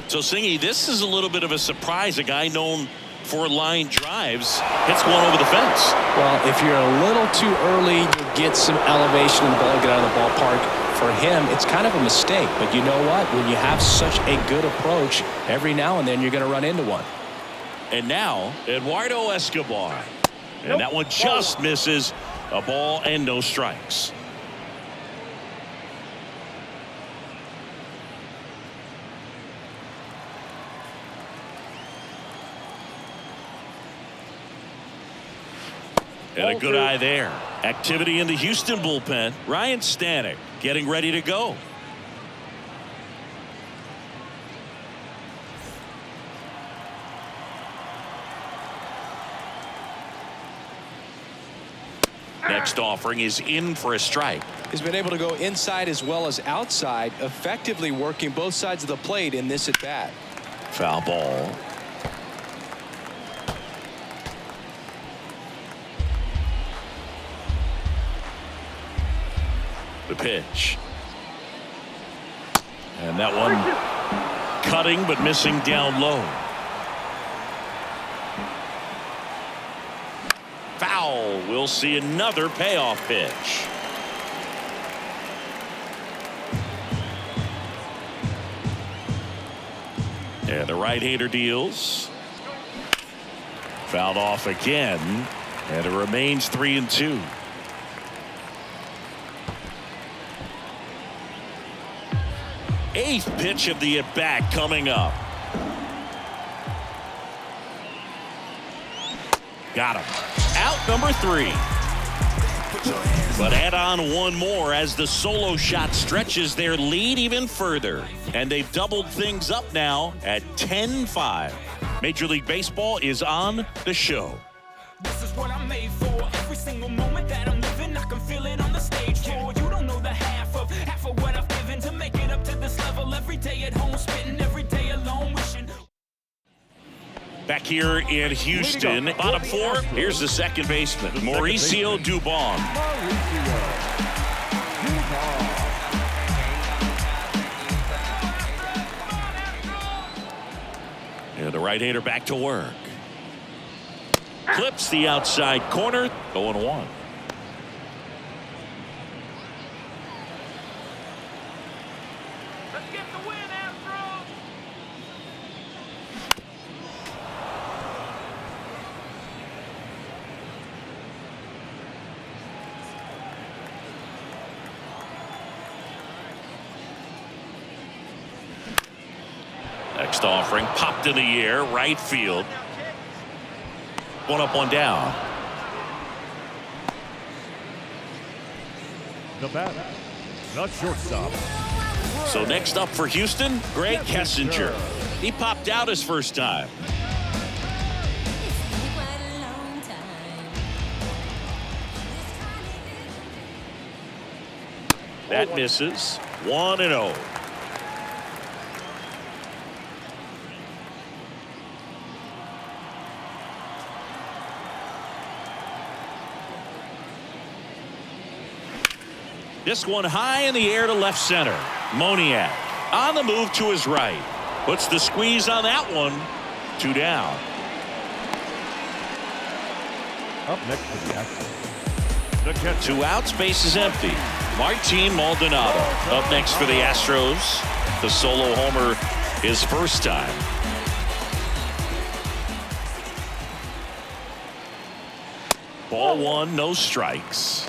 So, Singy, this is a little bit of a surprise. A guy known for line drives hits one over the fence. Well, if you're a little too early, you get some elevation in the ball, get out of the ballpark. For him, it's kind of a mistake. But you know what? When you have such a good approach, every now and then you're going to run into one. And now, Eduardo Escobar. And that one just misses. A ball and no strikes. And a good eye there. Activity in the Houston bullpen. Ryan Stanek getting ready to go. Next offering is in for a strike. He's been able to go inside as well as outside, effectively working both sides of the plate in this at bat. Foul ball. The pitch. And that one cutting but missing down low. Foul. We'll see another payoff pitch. And the right-hander deals. Fouled off again. And it remains 3-2. Eighth pitch of the at-bat coming up. Got him. Out number 3. But add on one more as the solo shot stretches their lead even further. And they've doubled things up now at 10-5. Major League Baseball is on the show. This is what I'm made for. Every single moment that I'm living, I can feel it on the stage floor. You don't know the half of what I've given to make it up to this level. Every day at home, spitting every day alone, wishing. Back here in Houston, bottom 4, here's the second baseman, Mauricio Dubon. And the right-hander back to work. Clips the outside corner, 0-1. Let's get the win, Astros! Next offering popped in the air, right field. One up, one down. The batter, the shortstop. So next up for Houston, Greg Kessinger. He popped out his first time. That misses. 1-0. This one high in the air to left center. Moniak on the move to his right. Puts the squeeze on that one. 2 down. Up next for the Astros, the catcher. 2 outs, base is empty. Martin Maldonado up next for the Astros. The solo homer his first time. Ball 1, no strikes.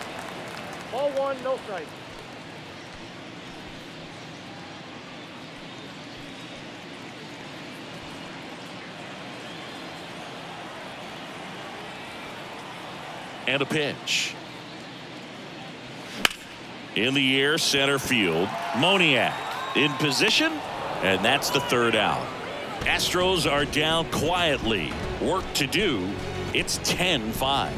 Ball 1, no strike. And a pitch. In the air, center field. Moniak in position, and that's the 3rd out. Astros are down quietly. Work to do. It's 10-5.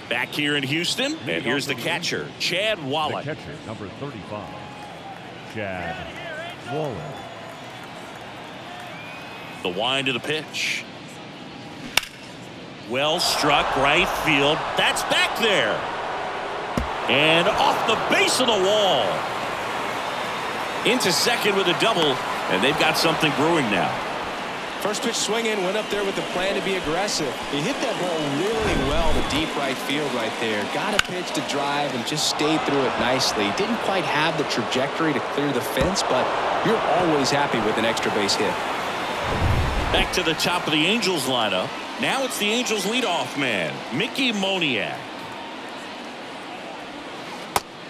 Back here in Houston, and here's the catcher, Chad The Wallach. catcher, number 35, Chad Wallach. The wind of the pitch. Well struck, right field. That's back there. And off the base of the wall. Into second with a double, and they've got something brewing now. First pitch swinging, went up there with the plan to be aggressive. He hit that ball really well to deep right field right there. Got a pitch to drive and just stayed through it nicely. Didn't quite have the trajectory to clear the fence, but you're always happy with an extra base hit. Back to the top of the Angels lineup. Now it's the Angels leadoff man, Mickey Moniak.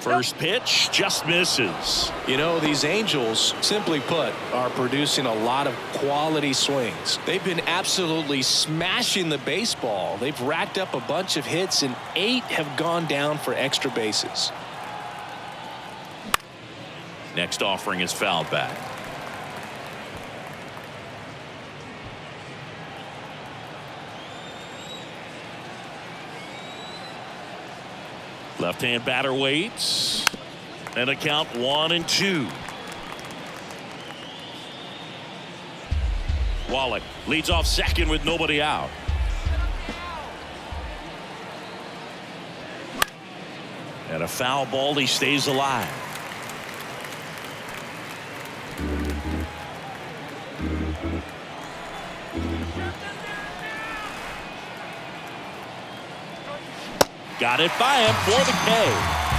First pitch just misses. You know, these Angels, simply put, are producing a lot of quality swings. They've been absolutely smashing the baseball. They've racked up a bunch of hits, and 8 have gone down for extra bases. Next offering is fouled back. Left-hand batter waits. And a count 1-2. Wallach leads off second with nobody out. And a foul ball, he stays alive. Got it by him for the K.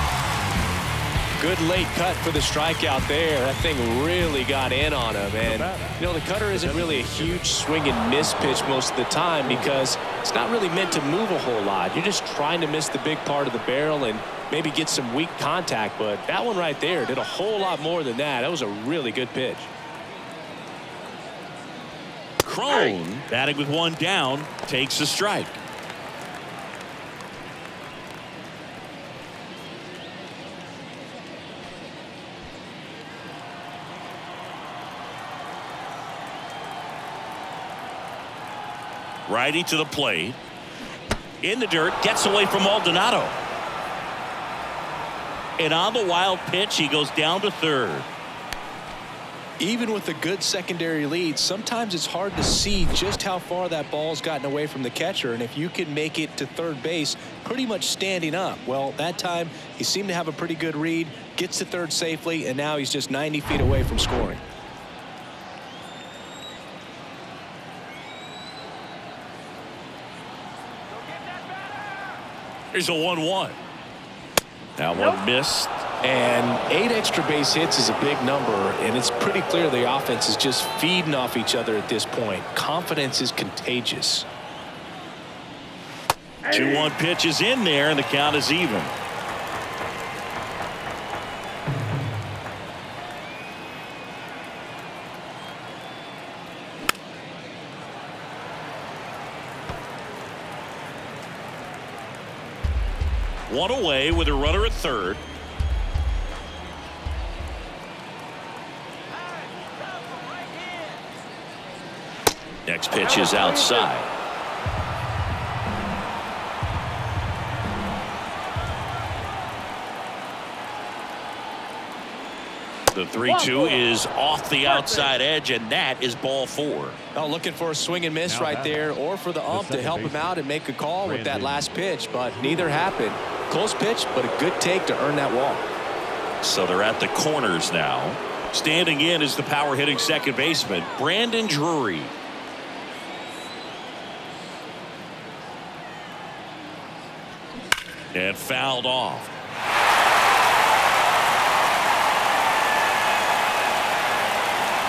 Good late cut for the strikeout there. That thing really got in on him. And, you know, the cutter isn't really a huge swing and miss pitch most of the time because it's not really meant to move a whole lot. You're just trying to miss the big part of the barrel and maybe get some weak contact. But that one right there did a whole lot more than that. That was a really good pitch. Crone, batting with one down, takes a strike. Righty to the plate. In the dirt, gets away from Maldonado. And on the wild pitch, he goes down to third. Even with a good secondary lead, sometimes it's hard to see just how far that ball's gotten away from the catcher. And if you can make it to third base pretty much standing up, well, that time he seemed to have a pretty good read, gets to third safely, and now he's just 90 feet away from scoring. Here's a 1-1. That one missed. And 8 extra base hits is a big number, and it's pretty clear the offense is just feeding off each other at this point. Confidence is contagious. 2-1 pitch is in there, and the count is even. One away with a runner at third. Next pitch is outside. The 3-2 is off the outside edge, and that is ball 4. Well, looking for a swing and miss right there, or for the ump to help him out and make a call with that last pitch, but neither happened. Close pitch, but a good take to earn that walk. So they're at the corners now. Standing in is the power hitting second baseman, Brandon Drury. And fouled off.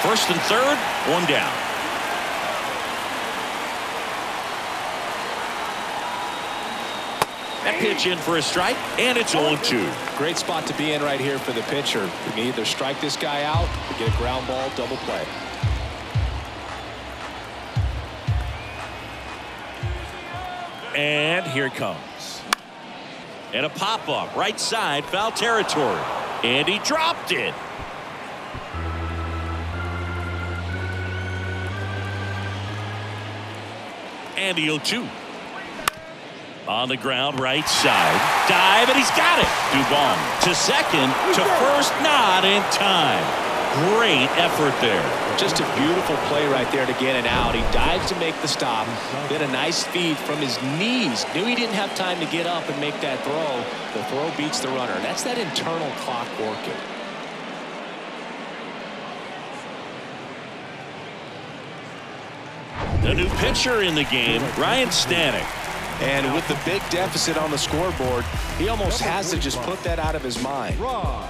First and third, one down. That pitch in for a strike, and it's 0-2. Great spot to be in right here for the pitcher. You can either strike this guy out or get a ground ball double play. And here it comes. And a pop-up, right side, foul territory. And he dropped it. And the 0-2. On the ground, right side. Dive, and he's got it. Dubon to second, to first, not in time. Great effort there. Just a beautiful play right there to get it out. He dives to make the stop. Did a nice feed from his knees. Knew he didn't have time to get up and make that throw. The throw beats the runner. That's that internal clock working. The new pitcher in the game, Ryan Stanek. And with the big deficit on the scoreboard, he almost has to just put that out of his mind.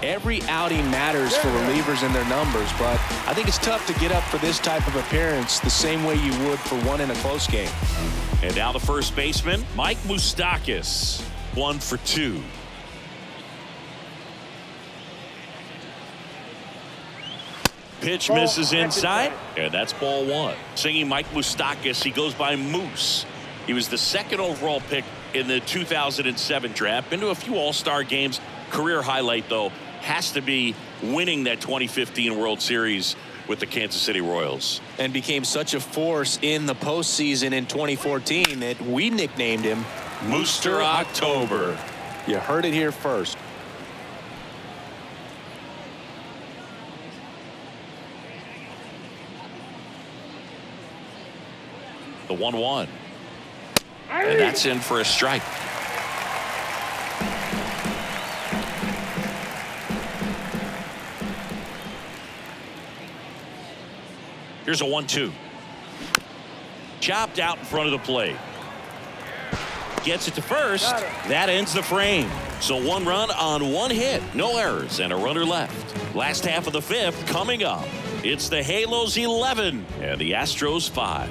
Every outing matters for relievers and their numbers, but I think it's tough to get up for this type of appearance the same way you would for one in a close game. And now the first baseman, Mike Moustakas, 1 for 2. Pitch misses inside, and that's ball 1. Singing Mike Moustakas, he goes by Moose. He was the second overall pick in the 2007 draft. Been to a few all-star games. Career highlight, though, has to be winning that 2015 World Series with the Kansas City Royals. And became such a force in the postseason in 2014 that we nicknamed him Mooster October. You heard it here first. The 1-1. And that's in for a strike. Here's a 1-2. Chopped out in front of the plate. gets it to first. That ends the frame. So 1 run on 1 hit, no errors, and a runner left. Last half of the 5th coming up. It's the Halos 11 and the Astros 5.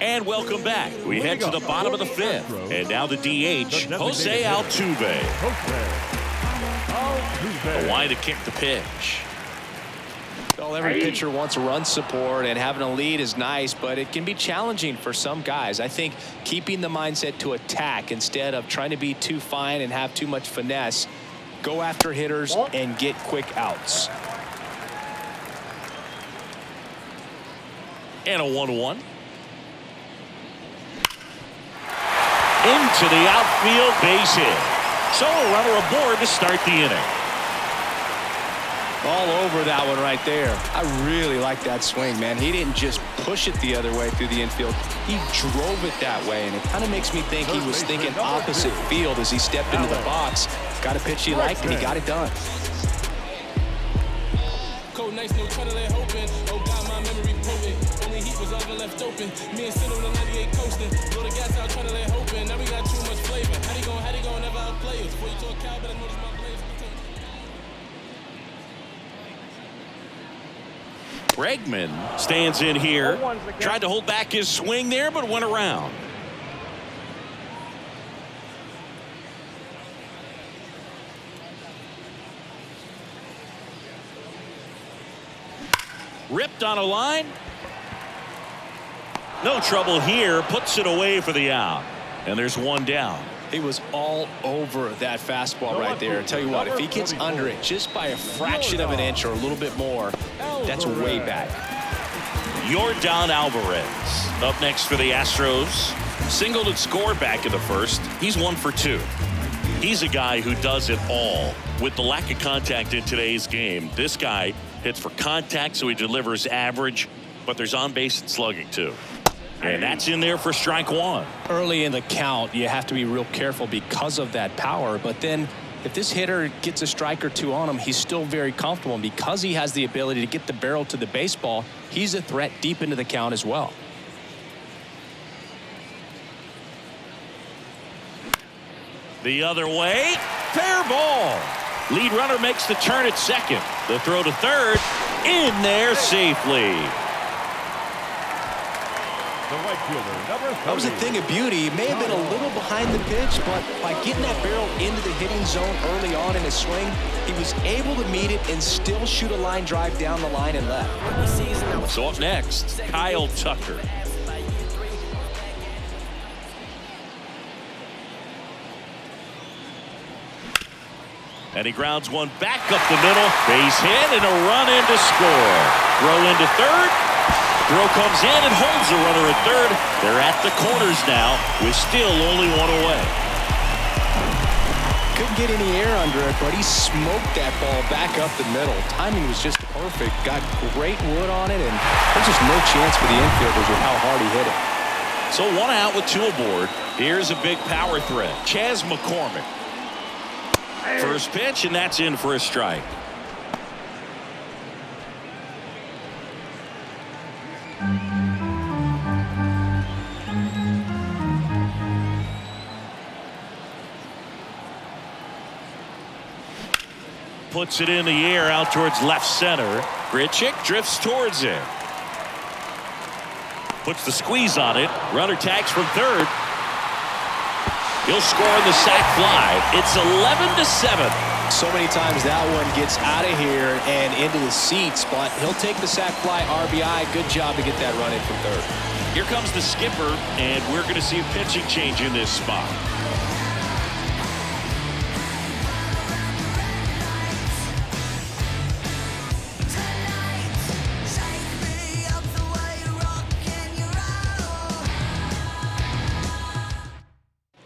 And welcome back. We head to the bottom of the 5th. And now the DH, Jose Altuve. The line to kick the pitch. Well, every pitcher wants run support, and having a lead is nice, but it can be challenging for some guys. I think keeping the mindset to attack instead of trying to be too fine and have too much finesse, go after hitters and get quick outs. And a 1-1. Into the outfield, base hit. So a runner aboard to start the inning. All over that one right there. I really like that swing, man. He didn't just push it the other way through the infield. He drove it that way, and it kind of makes me think he was thinking opposite field as he stepped into the box. Got a pitch he liked, and he got it done. Cold nights, no trying to let hope in. Oh God, my memory potent. Only heat was all that left open. Me and Sin on the 98 coasting. Blow the gas out, trying to let hope in. Now we got too much flavor. How they gon' never outplay us? Before you talk cow, better notice my blades. Bregman stands in here. Tried to hold back his swing there, but went around. Ripped on a line. No trouble here. Puts it away for the out. And there's 1 down. He was all over that fastball right there. I tell you what, if he gets under it just by a fraction of an inch or a little bit more, that's way back. Yordan Alvarez up next for the Astros. Singled and scored back in the 1st. He's 1 for 2. He's a guy who does it all. With the lack of contact in today's game, this guy hits for contact, so he delivers average, but there's on base and slugging too. And that's in there for strike 1. Early in the count, you have to be real careful because of that power. But then if this hitter gets a strike or 2 on him, he's still very comfortable. And because he has the ability to get the barrel to the baseball, he's a threat deep into the count as well. The other way, fair ball. Lead runner makes the turn at second. The throw to third, in there safely. That was a thing of beauty. He may have been a little behind the pitch, but by getting that barrel into the hitting zone early on in his swing, he was able to meet it and still shoot a line drive down the line and left. So up next, Kyle Tucker. And he grounds one back up the middle. Base hit and a run in to score. Throw into third. Throw comes in and holds the runner at third. They're at the corners now with still only 1 away. Couldn't get any air under it, but he smoked that ball back up the middle. Timing was just perfect. Got great wood on it, and there's just no chance for the infielders with how hard he hit it. So 1 out with 2 aboard. Here's a big power threat. Chas McCormick. First pitch, and that's in for a strike. Puts it in the air out towards left center. Grichuk drifts towards it. Puts the squeeze on it. Runner tags from third. He'll score on the sac fly. It's 11-7. So many times that one gets out of here and into the seats, but he'll take the sac fly RBI. Good job to get that run in from third. Here comes the skipper, and we're going to see a pitching change in this spot.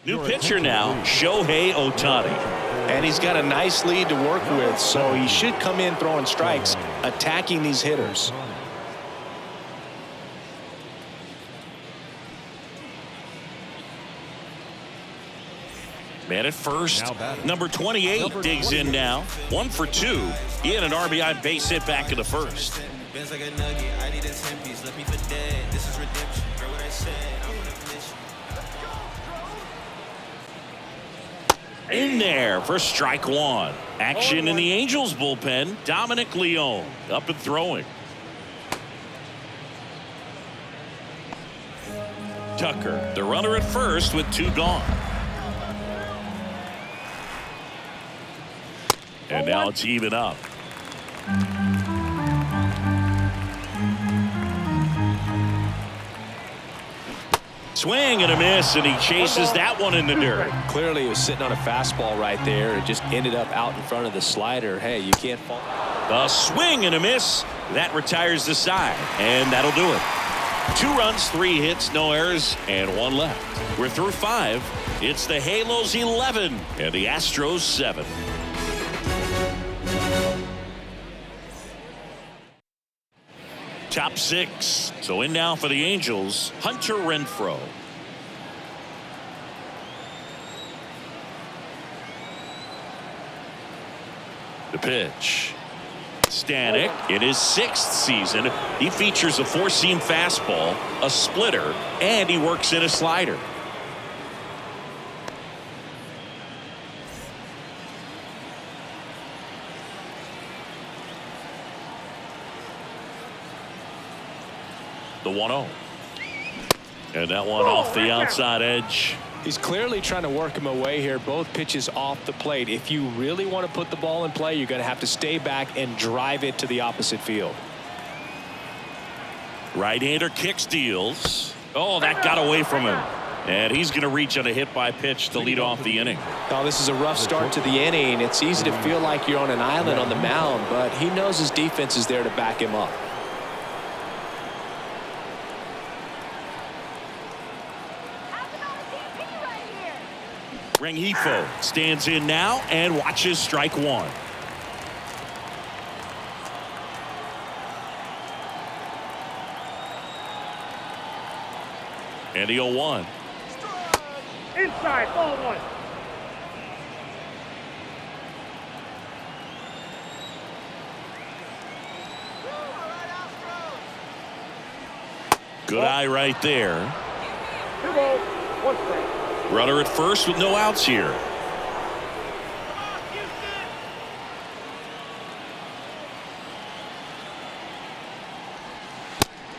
New pitcher now, Shohei Ohtani. And he's got a nice lead to work with, so he should come in throwing strikes, attacking these hitters. Man at first, number 28 digs in now. 1 for 2. He had an RBI base hit back in the 1st. Ben's like a nugget, I need a 10-piece, left me for dead. This is redemption, heard what I said, I'm on a mission. In there for strike one. Action in the Angels bullpen. Dominic Leone up and throwing. Tucker, the runner at first with 2 gone. And now it's even up. Swing and a miss, and he chases that one in the dirt. Clearly, he was sitting on a fastball right there. It just ended up out in front of the slider. Hey, you can't fall. The swing and a miss. That retires the side, and that'll do it. 2 runs, 3 hits, no errors, and 1 left. We're through 5. It's the Halos 11 and the Astros 7. Top 6. So in now for the Angels, Hunter Renfroe. The pitch. Stanek in his 6th season. He features a 4-seam fastball, a splitter, and he works in a slider. The 1-0. And that one off the outside edge. He's clearly trying to work him away here. Both pitches off the plate. If you really want to put the ball in play, you're going to have to stay back and drive it to the opposite field. Right-hander kicks, deals. Oh, that got away from him. And he's going to reach on a hit by pitch to lead off the inning. Now, this is a rough start to the inning. It's easy to feel like you're on an island on the mound, but he knows his defense is there to back him up. Rengifo stands in now and watches strike one. And the 0-1. Inside, ball 1. Good eye right there. 2 balls, 1 strike. Runner at first with no outs here.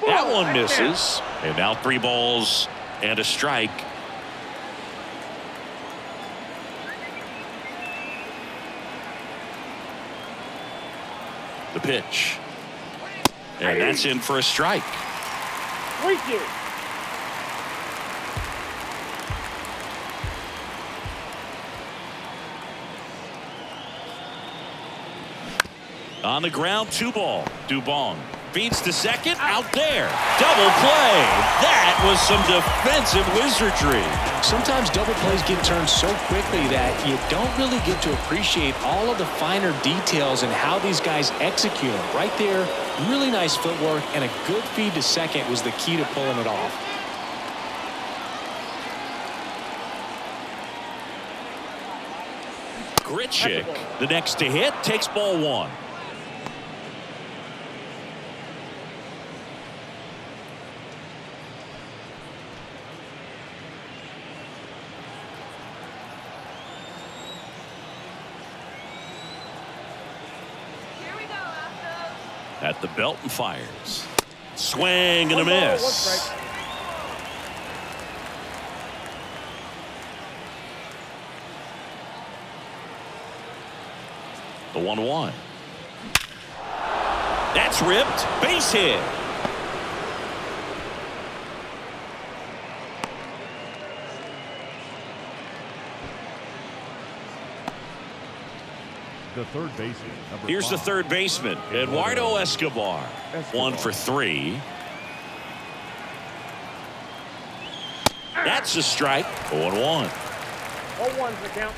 That one misses. And now 3 balls and a strike. The pitch. And that's in for a strike. 3-2. On the ground, 2 ball. Dubon feeds to second, out there. Double play. That was some defensive wizardry. Sometimes double plays get turned so quickly that you don't really get to appreciate all of the finer details and how these guys execute them. Right there, really nice footwork, and a good feed to second was the key to pulling it off. Grichuk, the next to hit, takes ball 1. At the belt and fires. Swing and a miss. The 1-1. That's ripped. Base hit. The third baseman. Here's the third baseman, Eduardo Escobar. 1 for 3. That's a strike. 0-1. 0-1's the count.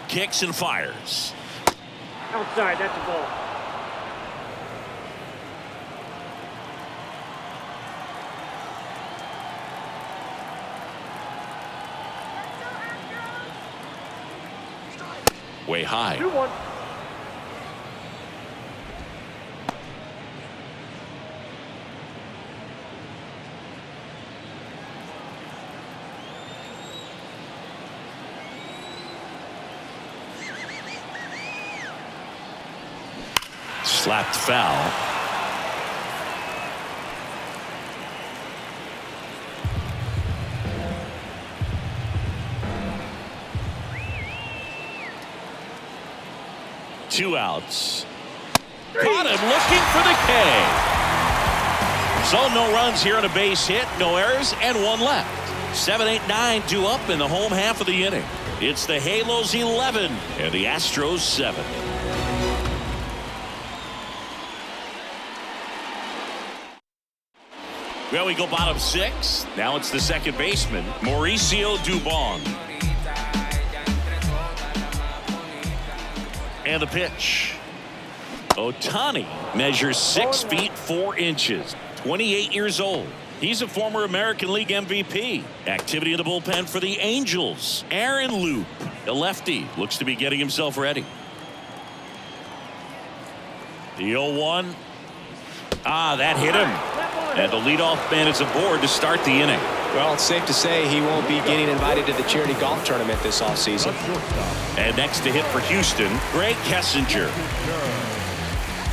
Kicks and fires. Outside, that's a ball. way high. 2-1. Slapped foul. Two outs. Caught him looking for the K. So no runs here on a base hit, no errors, and one left. 7, 8, 9 due up in the home half of the inning. It's the Halos 11 and the Astros 7. Well, we go bottom 6. Now it's the second baseman, Mauricio Dubon. And the pitch. Ohtani measures 6 feet 4 inches, 28 years old. He's a former American League MVP. Activity in the bullpen for the Angels. Aaron Loop, a lefty, looks to be getting himself ready. The 0-1. That hit him. And the leadoff man is aboard to start the inning. Well, it's safe to say he won't be getting invited to the charity golf tournament this offseason. And next to hit for Houston, Greg Kessinger.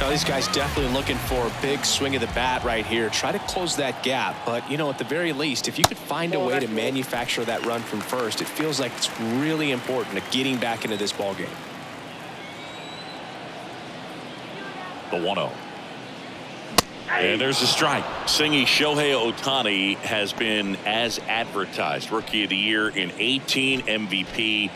Now, these guys definitely looking for a big swing of the bat right here. Try to close that gap. But, you know, at the very least, if you could find a way to manufacture that run from first, it feels like it's really important to getting back into this ballgame. The 1-0. And there's a strike. Singy Shohei Ohtani has been as advertised. Rookie of the Year in 18, MVP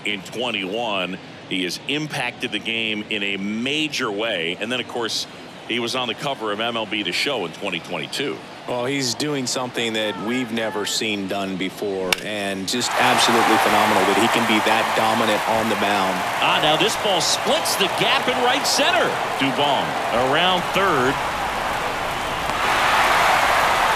in 21. He has impacted the game in a major way. And then, of course, he was on the cover of MLB The Show in 2022. Well, he's doing something that we've never seen done before, and just absolutely phenomenal that he can be that dominant on the mound. Now this ball splits the gap in right center. Dubon around third.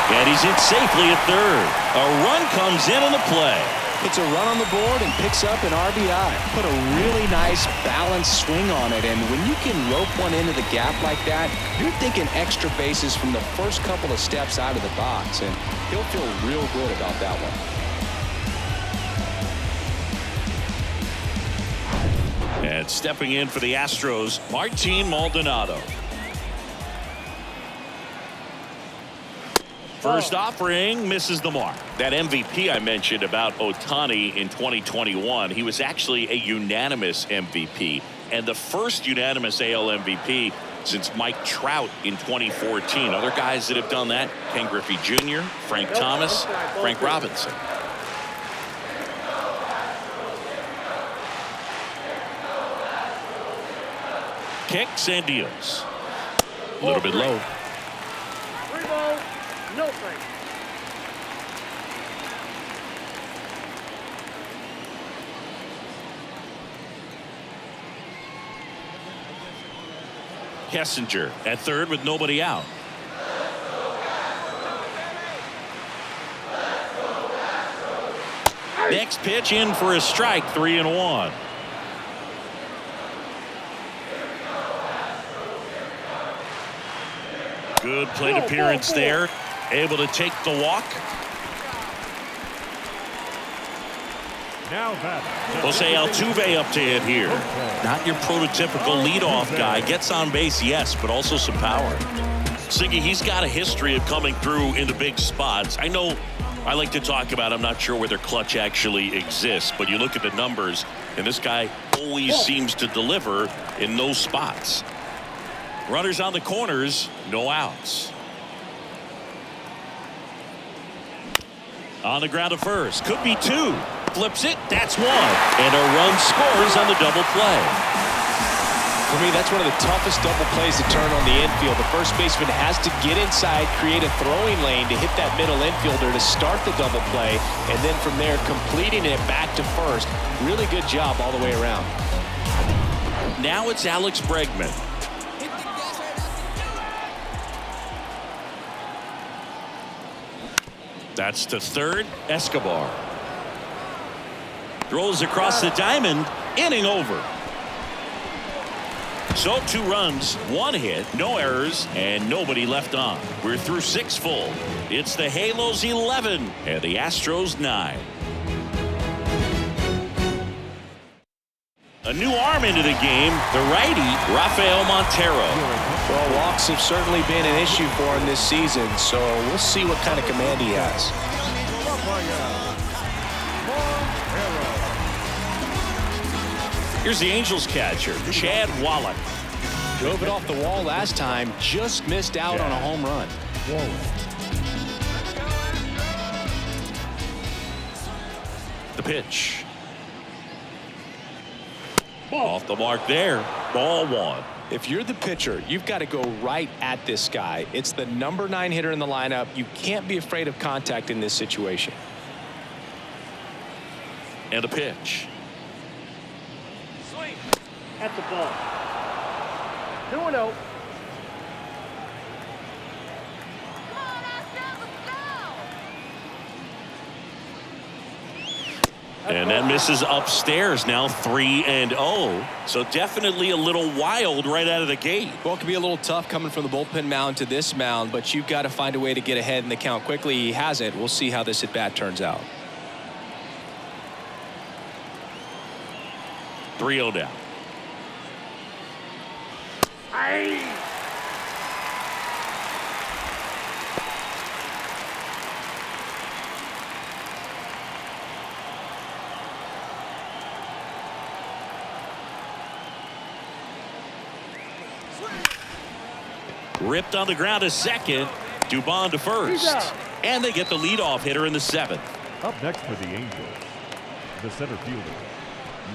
And he's in safely at third. A run comes in on the play. Puts a run on the board and picks up an RBI. Put a really nice balanced swing on it, and when you can rope one into the gap like that, you're thinking extra bases from the first couple of steps out of the box, and he'll feel real good about that one. And stepping in for the Astros, Martin Maldonado. First offering misses the mark. That MVP I mentioned about Ohtani in 2021, he was actually a unanimous MVP and the first unanimous AL MVP since Mike Trout in 2014. Other guys that have done that, Ken Griffey Jr., Frank Thomas, Frank Robinson. Kicks and deals. A little bit low. 3 balls, no strike. Kessinger at third with nobody out. Next pitch in for a strike, 3-1. Good plate appearance there. Able to take the walk. Now that Jose Altuve up to hit here. Not your prototypical leadoff guy. Gets on base, yes, but also some power. Siggy, he's got a history of coming through in the big spots. I know I like to talk about, I'm not sure whether clutch actually exists, but you look at the numbers, and this guy always seems to deliver in those spots. Runners on the corners, no outs. On the ground to first, could be two. Flips it, that's one. And a run scores on the double play. For me, that's one of the toughest double plays to turn on the infield. The first baseman has to get inside, create a throwing lane to hit that middle infielder to start the double play, and then from there completing it back to first. Really good job all the way around. Now it's Alex Bregman. That's to third, Escobar. Throws across the diamond, inning over. So 2 runs, 1 hit, no errors, and nobody left on. We're through 6 full. It's the Halos 11 and the Astros 9. A new arm into the game, the righty, Rafael Montero. Well, walks have certainly been an issue for him this season, so we'll see what kind of command he has. Here's the Angels catcher, Chad Wallach. Drove it off the wall last time, just missed out on a home run. The pitch. Off the mark there. Ball 1. If you're the pitcher, you've got to go right at this guy. It's the number 9 hitter in the lineup. You can't be afraid of contact in this situation. And the pitch. Swing. That's a ball. 2-0. And that misses upstairs. Now 3-0. So definitely a little wild right out of the gate. Well, it can be a little tough coming from the bullpen mound to this mound, but you've got to find a way to get ahead in the count quickly. He hasn't. We'll see how this at bat turns out. 3-0 down. Ripped on the ground to second. Dubon to first. And they get the leadoff hitter in the 7th. Up next for the Angels, the center fielder,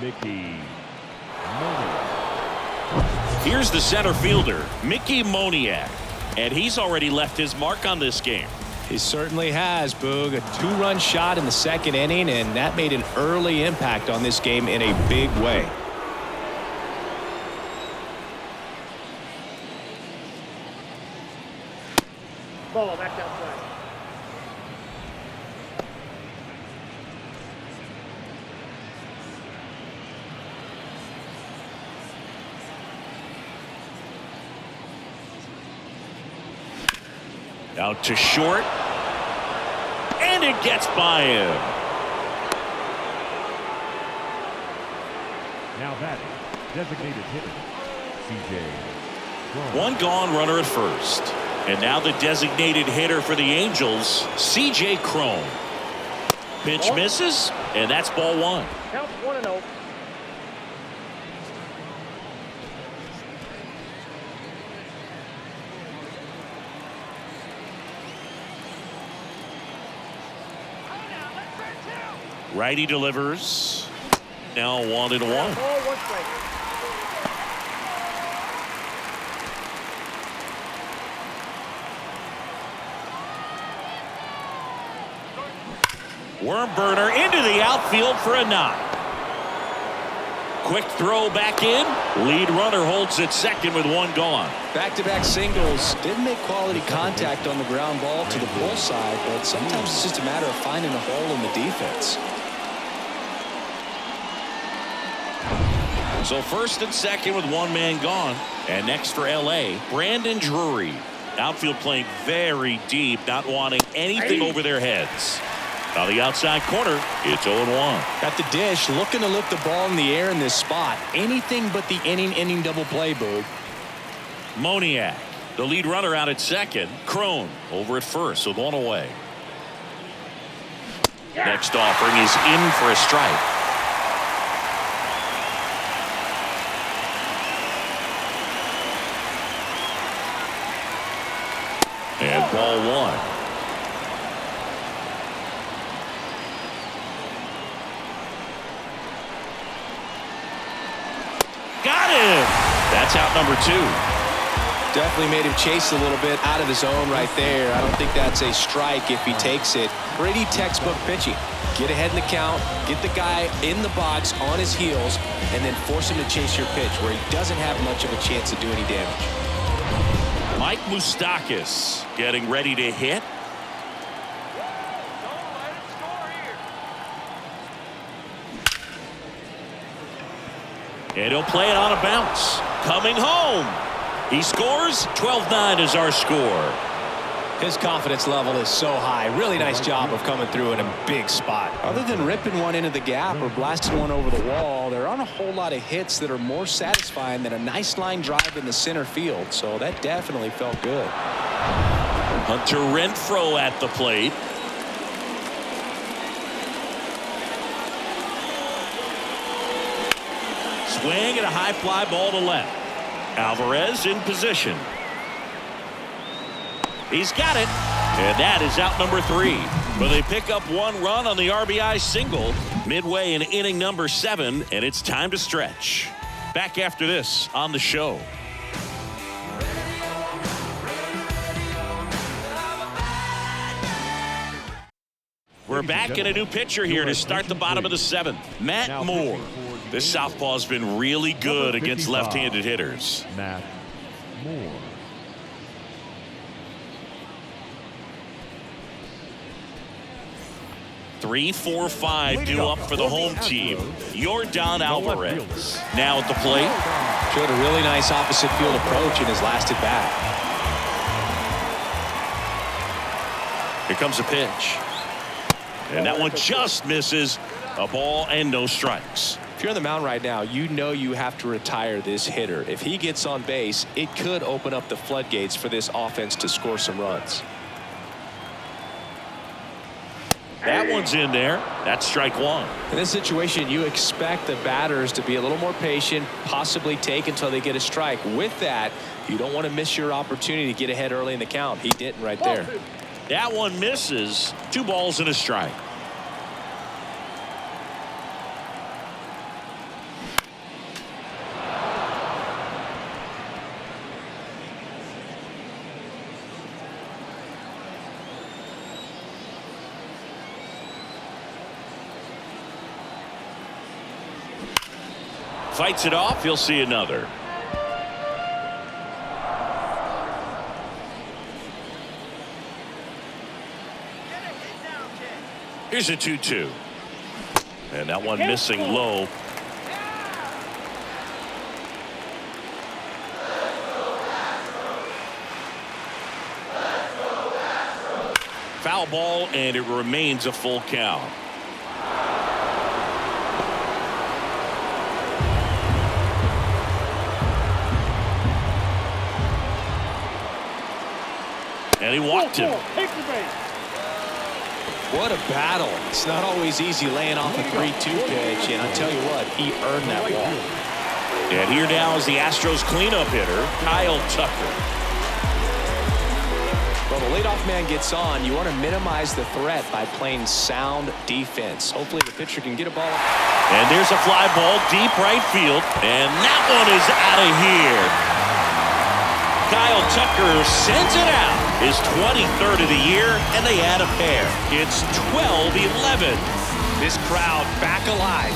Mickey Moniak. Here's the center fielder, Mickey Moniak. And he's already left his mark on this game. He certainly has, Boog. A 2-run shot in the 2nd inning, and that made an early impact on this game in a big way. Ball back outside. Out to short. And it gets by him. Now batting, designated hitter, C.J. Cron. 1 gone, runner at first. And now the designated hitter for the Angels, C.J. Cron. Pitch misses, and that's ball 1. Count 1-0. Righty delivers. Now 1-1. Ball 1 strike. Worm burner into the outfield for a knock. Quick throw back in. Lead runner holds at second with 1 gone. Back-to-back singles. Didn't make quality contact on the ground ball to the bull side, but sometimes it's just a matter of finding a hole in the defense. So first and second with 1 man gone. And next for L.A., Brandon Drury. Outfield playing very deep, not wanting anything over their heads. On the outside corner, it's 0-1. At the dish, looking to lift the ball in the air in this spot. Anything but the inning double play, Boog. Moniak, the lead runner out at second. Cron over at first with 1 away. Next offering is in for a strike. And ball 1. Got him. That's out number 2. Definitely made him chase a little bit out of the zone right there. I don't think that's a strike if he takes it. Pretty textbook pitching. Get ahead in the count, get the guy in the box on his heels, and then force him to chase your pitch where he doesn't have much of a chance to do any damage. Mike Moustakas getting ready to hit. Don't let it score here. And he'll play it on a bounce. coming home. He scores. 12-9 is our score. His confidence level is so high. Really nice job of coming through in a big spot. Other than ripping one into the gap or blasting one over the wall, there aren't a whole lot of hits that are more satisfying than a nice line drive in the center field. So that definitely felt good. Hunter Renfroe at the plate. Swing and a high fly ball to left. Alvarez in position. He's got it, and that is out number 3. But they pick up 1 run on the RBI single midway in inning number 7, and it's time to stretch. Back after this on the show. We're back in a new pitcher here to start the bottom of the 7th. Matt Moore. This southpaw's been really good against left-handed hitters. Matt Moore. Three, 4, 5 due up for the home team. Yordan Alvarez now at the plate. Showed a really nice opposite field approach in his last at bat. Here comes a pitch. And that one just misses. A ball and no strikes. If you're on the mound right now, you know you have to retire this hitter. If he gets on base, it could open up the floodgates for this offense to score some runs. That one's in there. That's strike 1. In this situation, you expect the batters to be a little more patient, possibly take until they get a strike. With that, you don't want to miss your opportunity to get ahead early in the count. He didn't right there. That one misses. 2 balls and a strike. Fights it off. You'll see another. Here's a 2-2. And that one missing low. Foul ball, and it remains a full count. And he walked him. What a battle. It's not always easy laying off a 3-2 pitch, and I tell you what, he earned that walk. And here now is the Astros cleanup hitter, Kyle Tucker. Well, the leadoff man gets on. You want to minimize the threat by playing sound defense. Hopefully the pitcher can get a ball. And there's a fly ball deep right field, and that one is out of here. Kyle Tucker sends it out. His 23rd of the year, and they add a pair. It's 12-11. This crowd back alive.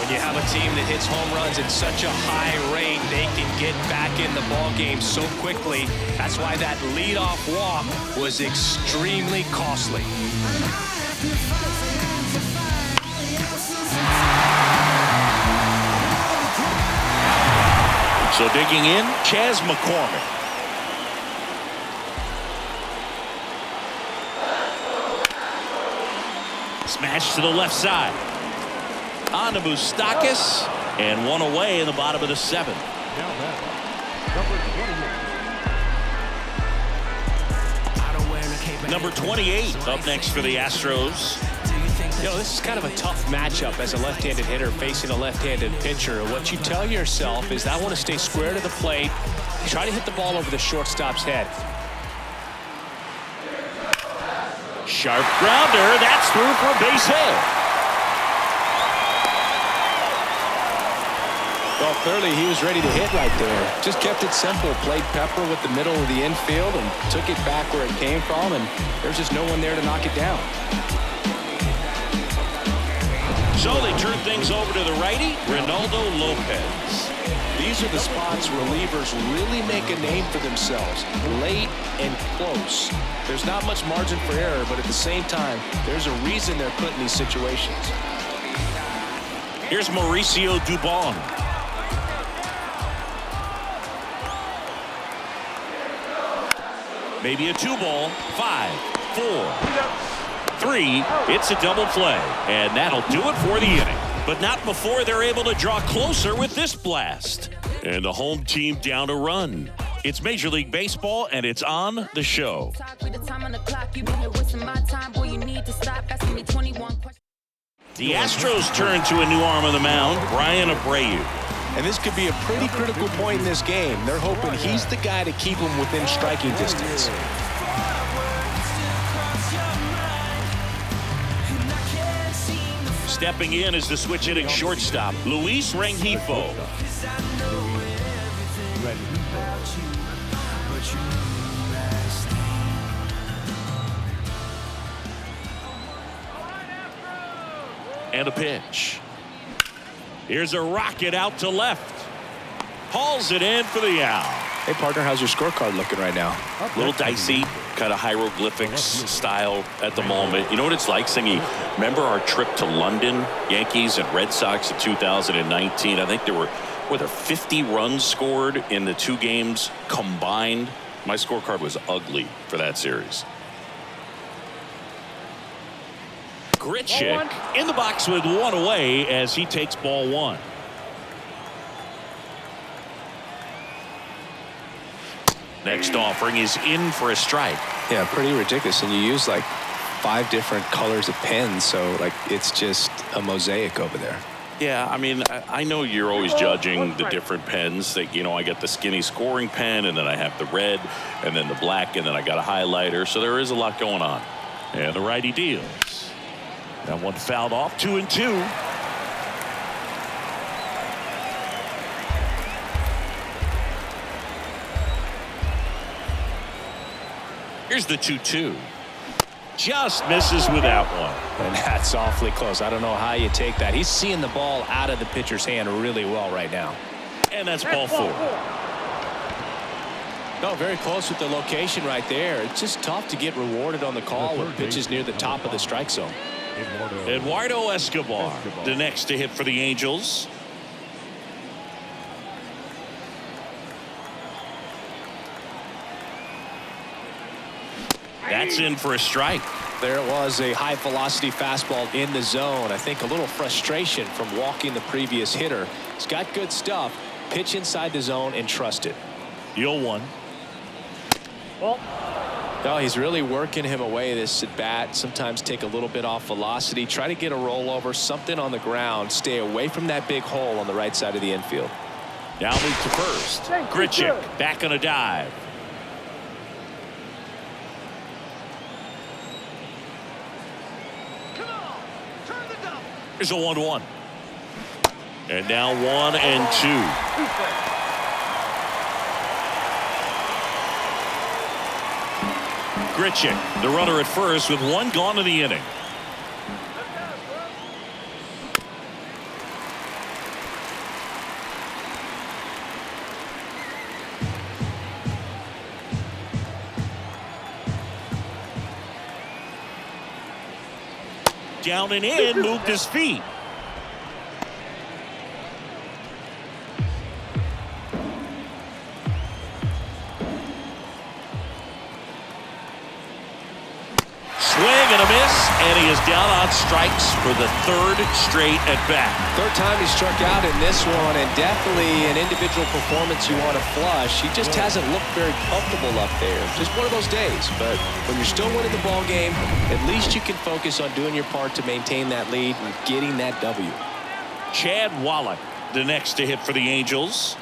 You have a team that hits home runs at such a high rate, they can get back in the ball game so quickly. That's why that leadoff walk was extremely costly. So digging in, Chas McCormick. Smash to the left side. On to Moustakas, and one away in the bottom of the 7th. Now that Number 28 up next for the Astros. You know, this is kind of a tough matchup as a left-handed hitter facing a left-handed pitcher. What you tell yourself is I want to stay square to the plate, try to hit the ball over the shortstop's head. Sharp grounder, that's through for a base hit. Well, clearly he was ready to hit right there. Just kept it simple. Played pepper with the middle of the infield and took it back where it came from, and there's just no one there to knock it down. So they turn things over to the righty, Ronaldo Lopez. These are the spots relievers really make a name for themselves. Late and close. There's not much margin for error, but at the same time, there's a reason they're put in these situations. Here's Mauricio Dubon. Maybe a 2-ball. 5, 4, 3. It's a double play. And that'll do it for the inning. But not before they're able to draw closer with this blast. And the home team down a run. It's Major League Baseball, and it's on the show. The Astros turn to a new arm on the mound, Brian Abreu. And this could be a pretty critical point in this game. They're hoping he's the guy to keep them within striking distance. Stepping in is the switch-hitting shortstop, Luis Rengifo. And a pitch. Here's a rocket out to left. Hauls it in for the out. Hey, partner, how's your scorecard looking right now? A little dicey, kind of hieroglyphics style at the moment. You know what it's like, Singy? Remember our trip to London, Yankees and Red Sox in 2019? I think were there 50 runs scored in the 2 games combined? My scorecard was ugly for that series. Grichuk in the box with 1 away as he takes ball 1. Next offering is in for a strike. Yeah, pretty ridiculous. And you use like 5 different colors of pens, so like it's just a mosaic over there. Yeah, I mean, I know you're always judging the different pens. That, you know, I got the skinny scoring pen, and then I have the red, and then the black, and then I got a highlighter. So there is a lot going on. And the righty deals. That one fouled off. 2-2. Here's the 2-2. Just misses with that one. And that's awfully close. I don't know how you take that. He's seeing the ball out of the pitcher's hand really well right now. And that's ball 4. No, very close with the location right there. It's just tough to get rewarded on the call with pitches near the top of the strike zone. Eduardo Escobar, the next to hit for the Angels. That's in for a strike. There it was, a high velocity fastball in the zone. I think a little frustration from walking the previous hitter. He's got good stuff. Pitch inside the zone and trust it. 0-1. Well, no, he's really working him away this at bat. Sometimes take a little bit off velocity. Try to get a rollover, something on the ground. Stay away from that big hole on the right side of the infield. Now move to first. Grichuk back on a dive. Here's a 1-1. And now 1-2. Grichuk, the runner at first with 1 gone in the inning. Down and in, moved his feet. Swing and a miss, and he is down on strikes for the 3rd straight at bat. 3rd time he struck out in this one, and definitely an individual performance you want to flush. He just hasn't looked very comfortable up there. Just one of those days. But when you're still winning the ball game, at least you can focus on doing your part to maintain that lead and getting that W. Chad Wallach, the next to hit for the Angels.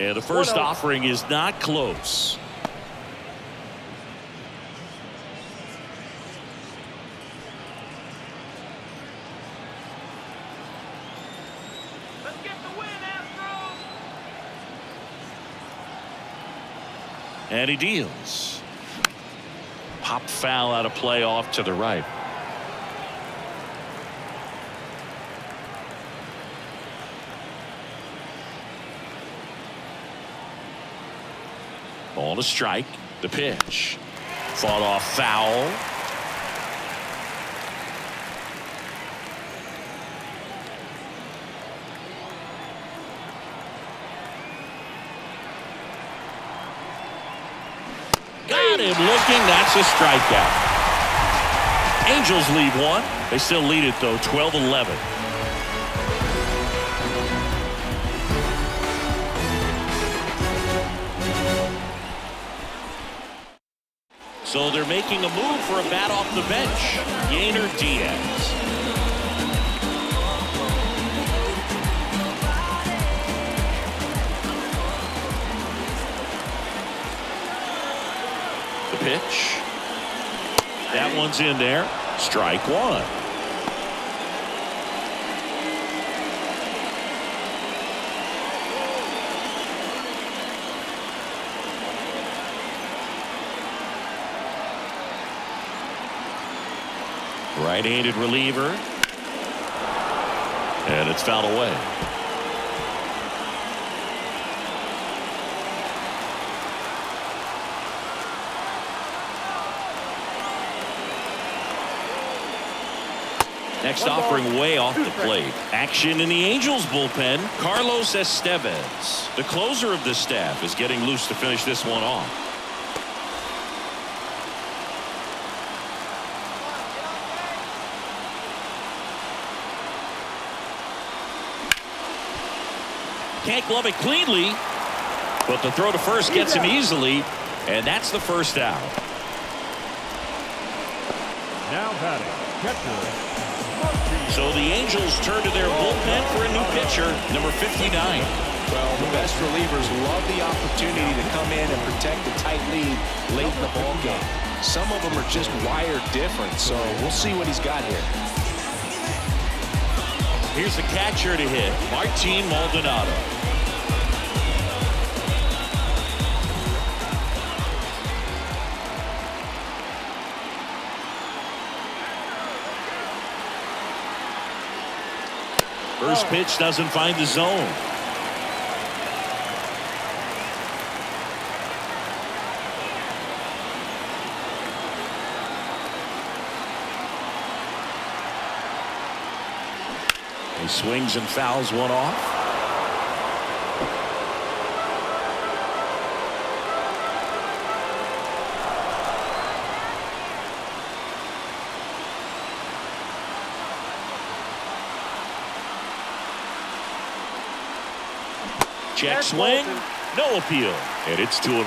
And the first offering is not close. Let's get the win, Astros! And he deals. Pop foul out of play off to the right. Ball to strike. The pitch. Fought off foul. Got him looking. That's a strikeout. Angels lead one. They still lead it, though, 12-11. So they're making a move for a bat off the bench. Yainer Diaz. The pitch. That one's in there. Strike one. Right-handed reliever. And it's fouled away. Next offering way off the plate. Action in the Angels bullpen. Carlos Estevez, the closer of the staff, is getting loose to finish this one off. Can't glove it cleanly, but the throw to first gets him easily, and that's the first out. Now batting, catcher. So the Angels turn to their bullpen for a new pitcher, number 59. Well, the best relievers love the opportunity to come in and protect the tight lead late in the ball game. Some of them are just wired different, so we'll see what he's got here. Here's the catcher to hit, Martin Maldonado. First pitch doesn't find the zone. He swings and fouls one off. Check swing, no appeal, and it's 2-1.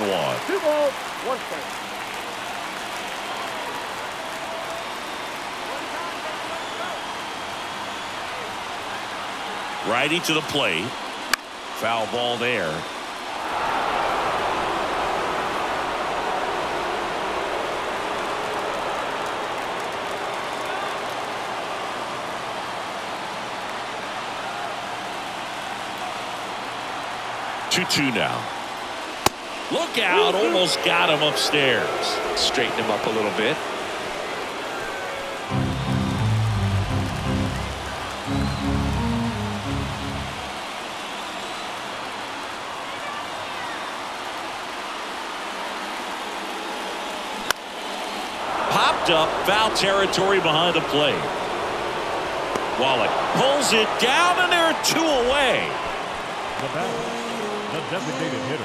2 balls, 1 strike. Righty to the plate. Foul ball there. Two now. Look out, almost got him upstairs. Straighten him up a little bit. Popped up, foul territory behind the plate. Wallach pulls it down, and they're 2 away. The batter, the designated hitter,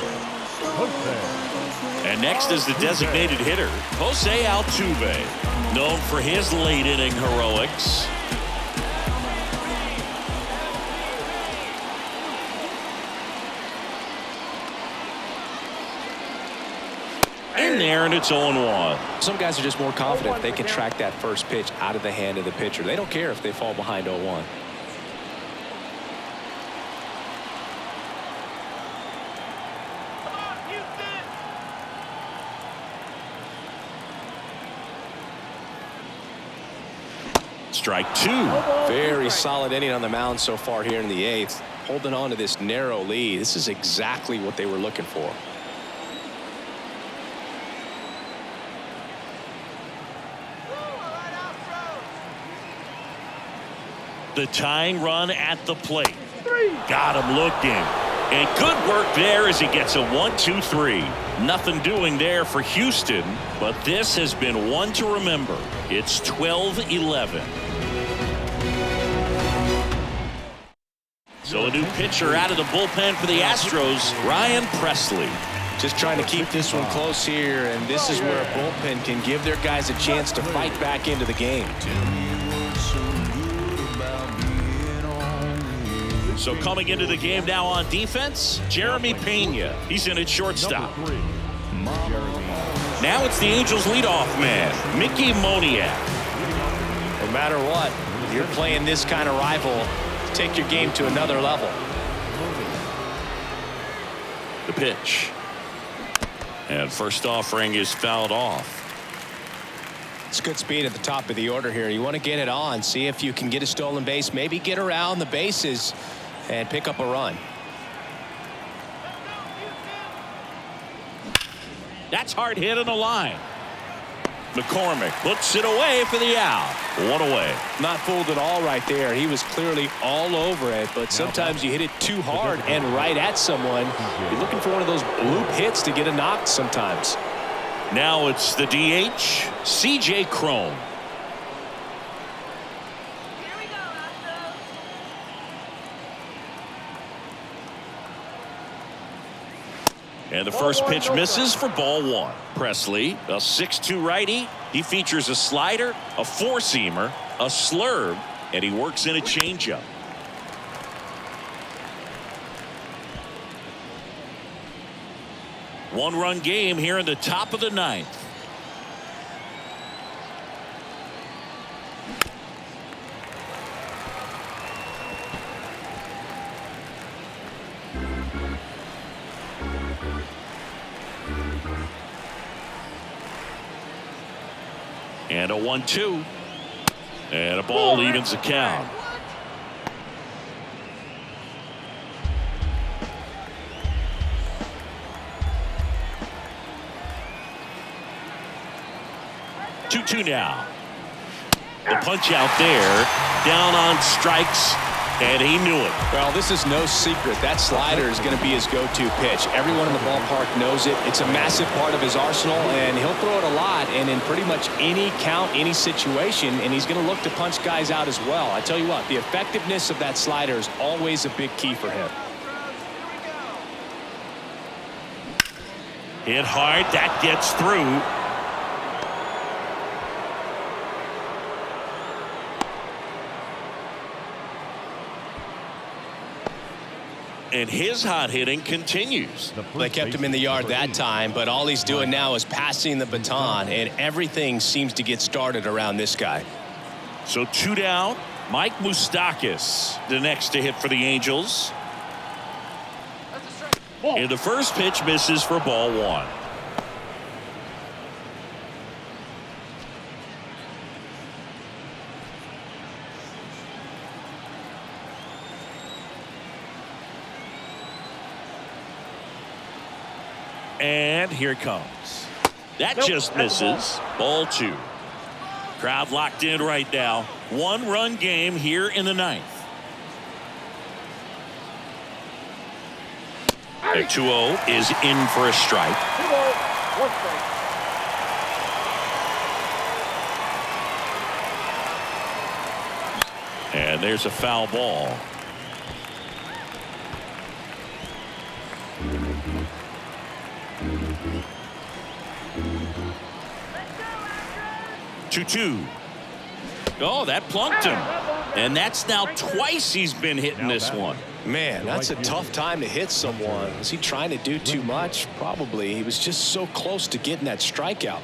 Jose. And next is the designated hitter, Jose Altuve, known for his late inning heroics. In there, and it's 0-1. Some guys are just more confident they can track that first pitch out of the hand of the pitcher. They don't care if they fall behind 0-1. Strike 2. Very solid inning on the mound so far here in the 8th. Holding on to this narrow lead. This is exactly what they were looking for. The tying run at the plate. Got him looking. And good work there as he gets a 1-2-3. Nothing doing there for Houston, but this has been one to remember. It's 12-11. So a new pitcher out of the bullpen for the Astros, Ryan Presley. Just trying to keep this one close here, and this is where a bullpen can give their guys a chance to fight back into the game. So coming into the game now on defense, Jeremy Pena. He's in at shortstop. Now it's the Angels leadoff man, Mickey Moniak. No matter what, you're playing this kind of rival, take your game to another level. The pitch. And first offering is fouled off. It's good speed at the top of the order here. You want to get it on, see if you can get a stolen base, maybe get around the bases and pick up a run. That's hard hit on the line. McCormick puts it away for the out. One away. Not fooled at all right there. He was clearly all over it, but sometimes you hit it too hard and right at someone. You're looking for one of those bloop hits to get a knock sometimes. Now it's the DH, C.J. Cron. And the first pitch misses for ball one. Presley, a 6'2 righty. He features a slider, a four-seamer, a slurve, and he works in a changeup. One-run game here in the top of the ninth. And a 1-2. And a ball evens the count. Two now. The punch out there. Down on strikes. And he knew it. Well, this is no secret. That slider is going to be his go-to pitch. Everyone in the ballpark knows it. It's a massive part of his arsenal, and he'll throw it a lot and in pretty much any count, any situation, and he's going to look to punch guys out as well. I tell you what, the effectiveness of that slider is always a big key for him. Hit hard. That gets through. And his hot hitting continues. They kept him in the yard that time, but all he's doing now is passing the baton, and everything seems to get started around this guy. So two down. Mike Moustakas, the next to hit for the Angels. And the first pitch misses for ball one. And here it comes. That just misses. Ball two. Crowd locked in right now. One-run game here in the ninth. The 2-0 is in for a strike. 2-0, 1 strike. And there's a foul ball. Two. Oh, that plunked him. And that's now twice he's been hitting this one. Man, that's a tough time to hit someone. Was he trying to do too much? Probably. He was just so close to getting that strikeout.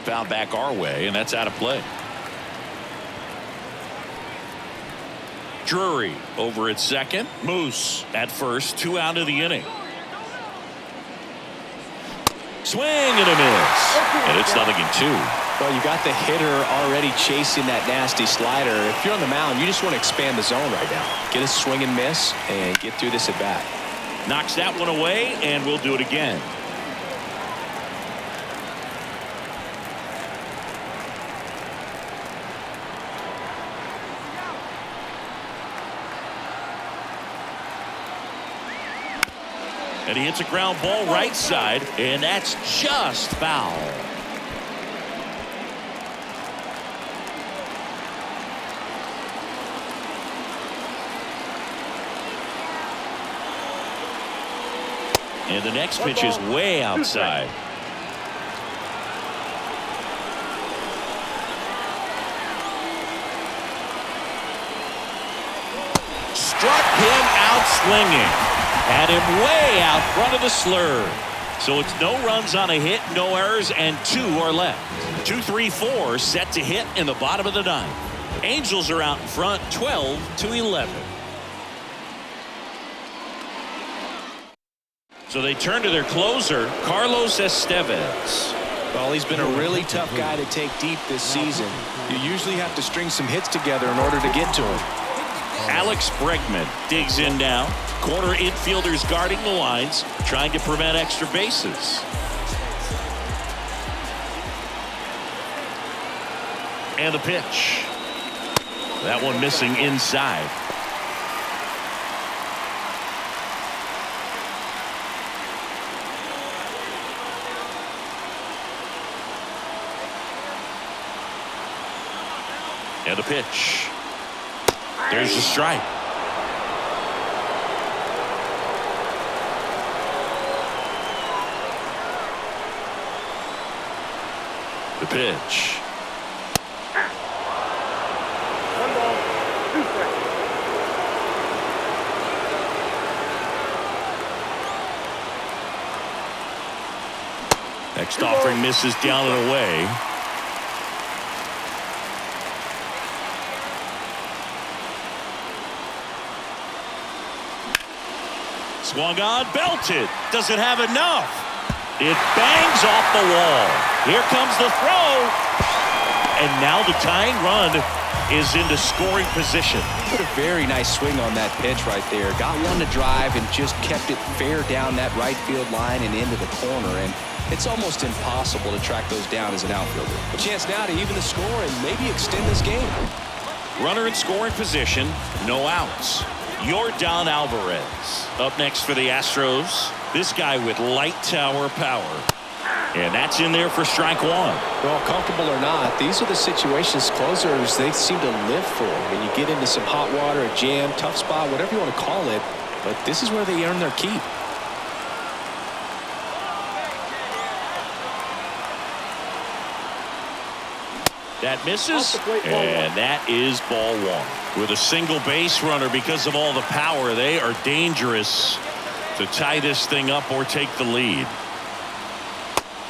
Foul back our way, and that's out of play. Drury over at second. Moose at first. 2 out of the inning. Swing and a miss. And it's 0-2. Well, you got the hitter already chasing that nasty slider. If you're on the mound, you just want to expand the zone right now. Get a swing and miss and get through this at bat. Knocks that one away, and we'll do it again. And he hits a ground ball right side, and that's just foul. And the next pitch is way outside. Struck him out swinging. Had him way out front of the slur. So it's no runs on a hit, no errors, and 2 are left. 2-3-4 set to hit in the bottom of the 9th. Angels are out in front, 12-11. So they turn to their closer, Carlos Estevez. Well, he's been a really tough guy to take deep this season. You usually have to string some hits together in order to get to him. Alex Bregman digs in now. Corner infielders guarding the lines, trying to prevent extra bases. And the pitch. That one missing inside. And the pitch. There's the strike. The pitch. 1 ball, 2 strikes. Next offering misses down and away. Swung on, belted. Doesn't have enough. It bangs off the wall. Here comes the throw. And now the tying run is into scoring position. Put a very nice swing on that pitch right there. Got one to drive and just kept it fair down that right field line and into the corner. And it's almost impossible to track those down as an outfielder. A chance now to even the score and maybe extend this game. Runner in scoring position, no outs. Yordan Alvarez up next for the Astros. This guy with light tower power. And that's in there for strike 1. Well, comfortable or not, these are the situations closers they seem to live for. When you get into some hot water, a jam, tough spot, whatever you want to call it. But this is where they earn their keep. That misses, and that is ball 1. With a single base runner, because of all the power, they are dangerous to tie this thing up or take the lead.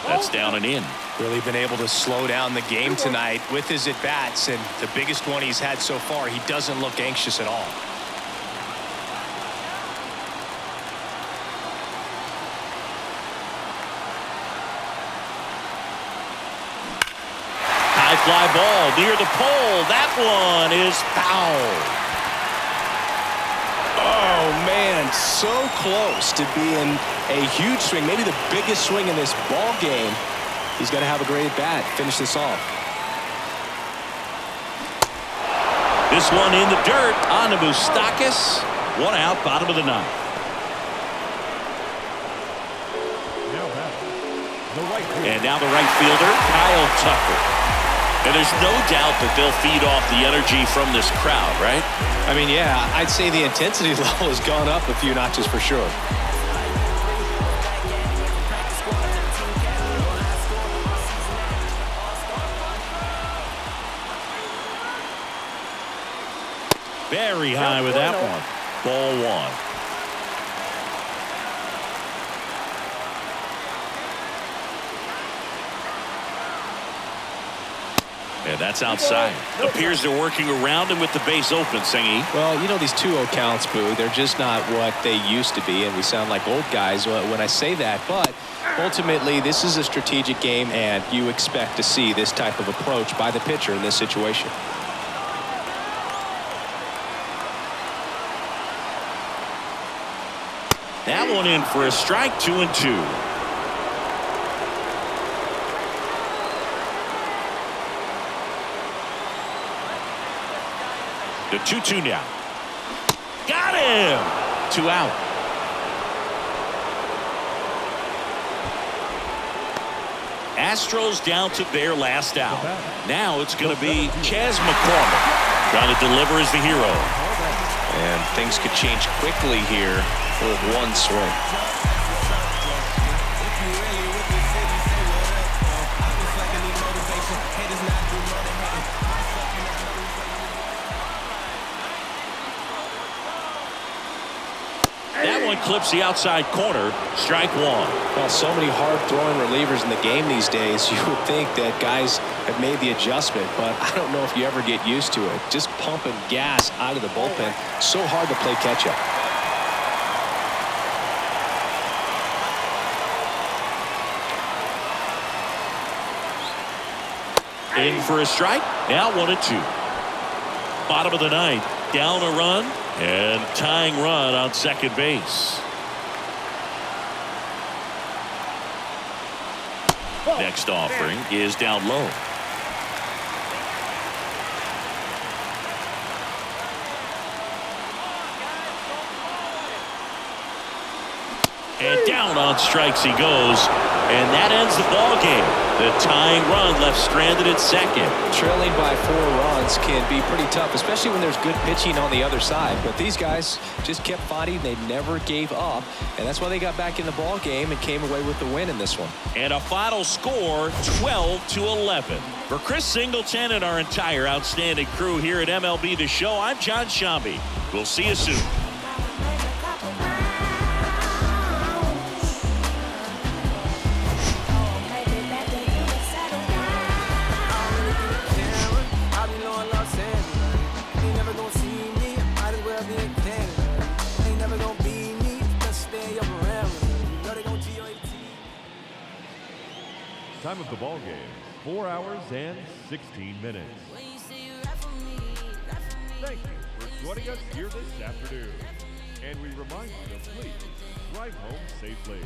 That's down and in. Really been able to slow down the game tonight with his at-bats, and the biggest one he's had so far, he doesn't look anxious at all. High fly ball near the pole. That one is foul. Oh, man, so close to being a huge swing, maybe the biggest swing in this ball game. He's got to have a great bat. Finish this off. This one in the dirt on to Moustakas. 1 out, bottom of the 9th. And now the right fielder, Kyle Tucker. And there's no doubt that they'll feed off the energy from this crowd, right? I mean, yeah, I'd say the intensity level has gone up a few notches for sure. Very high with that one. Ball 1. And that's outside. Appears they're working around him with the base open, Singy. Well, you know, these 2-0 counts, Boo, they're just not what they used to be, and we sound like old guys when I say that. But ultimately, this is a strategic game, and you expect to see this type of approach by the pitcher in this situation. That one in for a strike, 2-2. The 2-2 now. Got him! 2 out. Astros down to their last out. Now it's going to be Chas McCormick trying to deliver as the hero. And things could change quickly here with one swing. That one clips the outside corner. Strike one. Well, so many hard-throwing relievers in the game these days, you would think that guys have made the adjustment, but I don't know if you ever get used to it. Just pumping gas out of the bullpen, so hard to play catch-up. In for a strike. Now 1-2. Bottom of the ninth. Down a run and tying run on second base. Next offering is down low. And down on strikes he goes. And that ends the ball game. The tying run left stranded at second. Trailing by 4 runs can be pretty tough, especially when there's good pitching on the other side. But these guys just kept fighting. They never gave up. And that's why they got back in the ball game and came away with the win in this one. And a final score, 12-11. For Chris Singleton and our entire outstanding crew here at MLB The Show, I'm John Shambi. We'll see you soon. Time of the ball game, 4 hours and 16 minutes. Thank you for joining us here this afternoon. And we remind you to please drive home safely.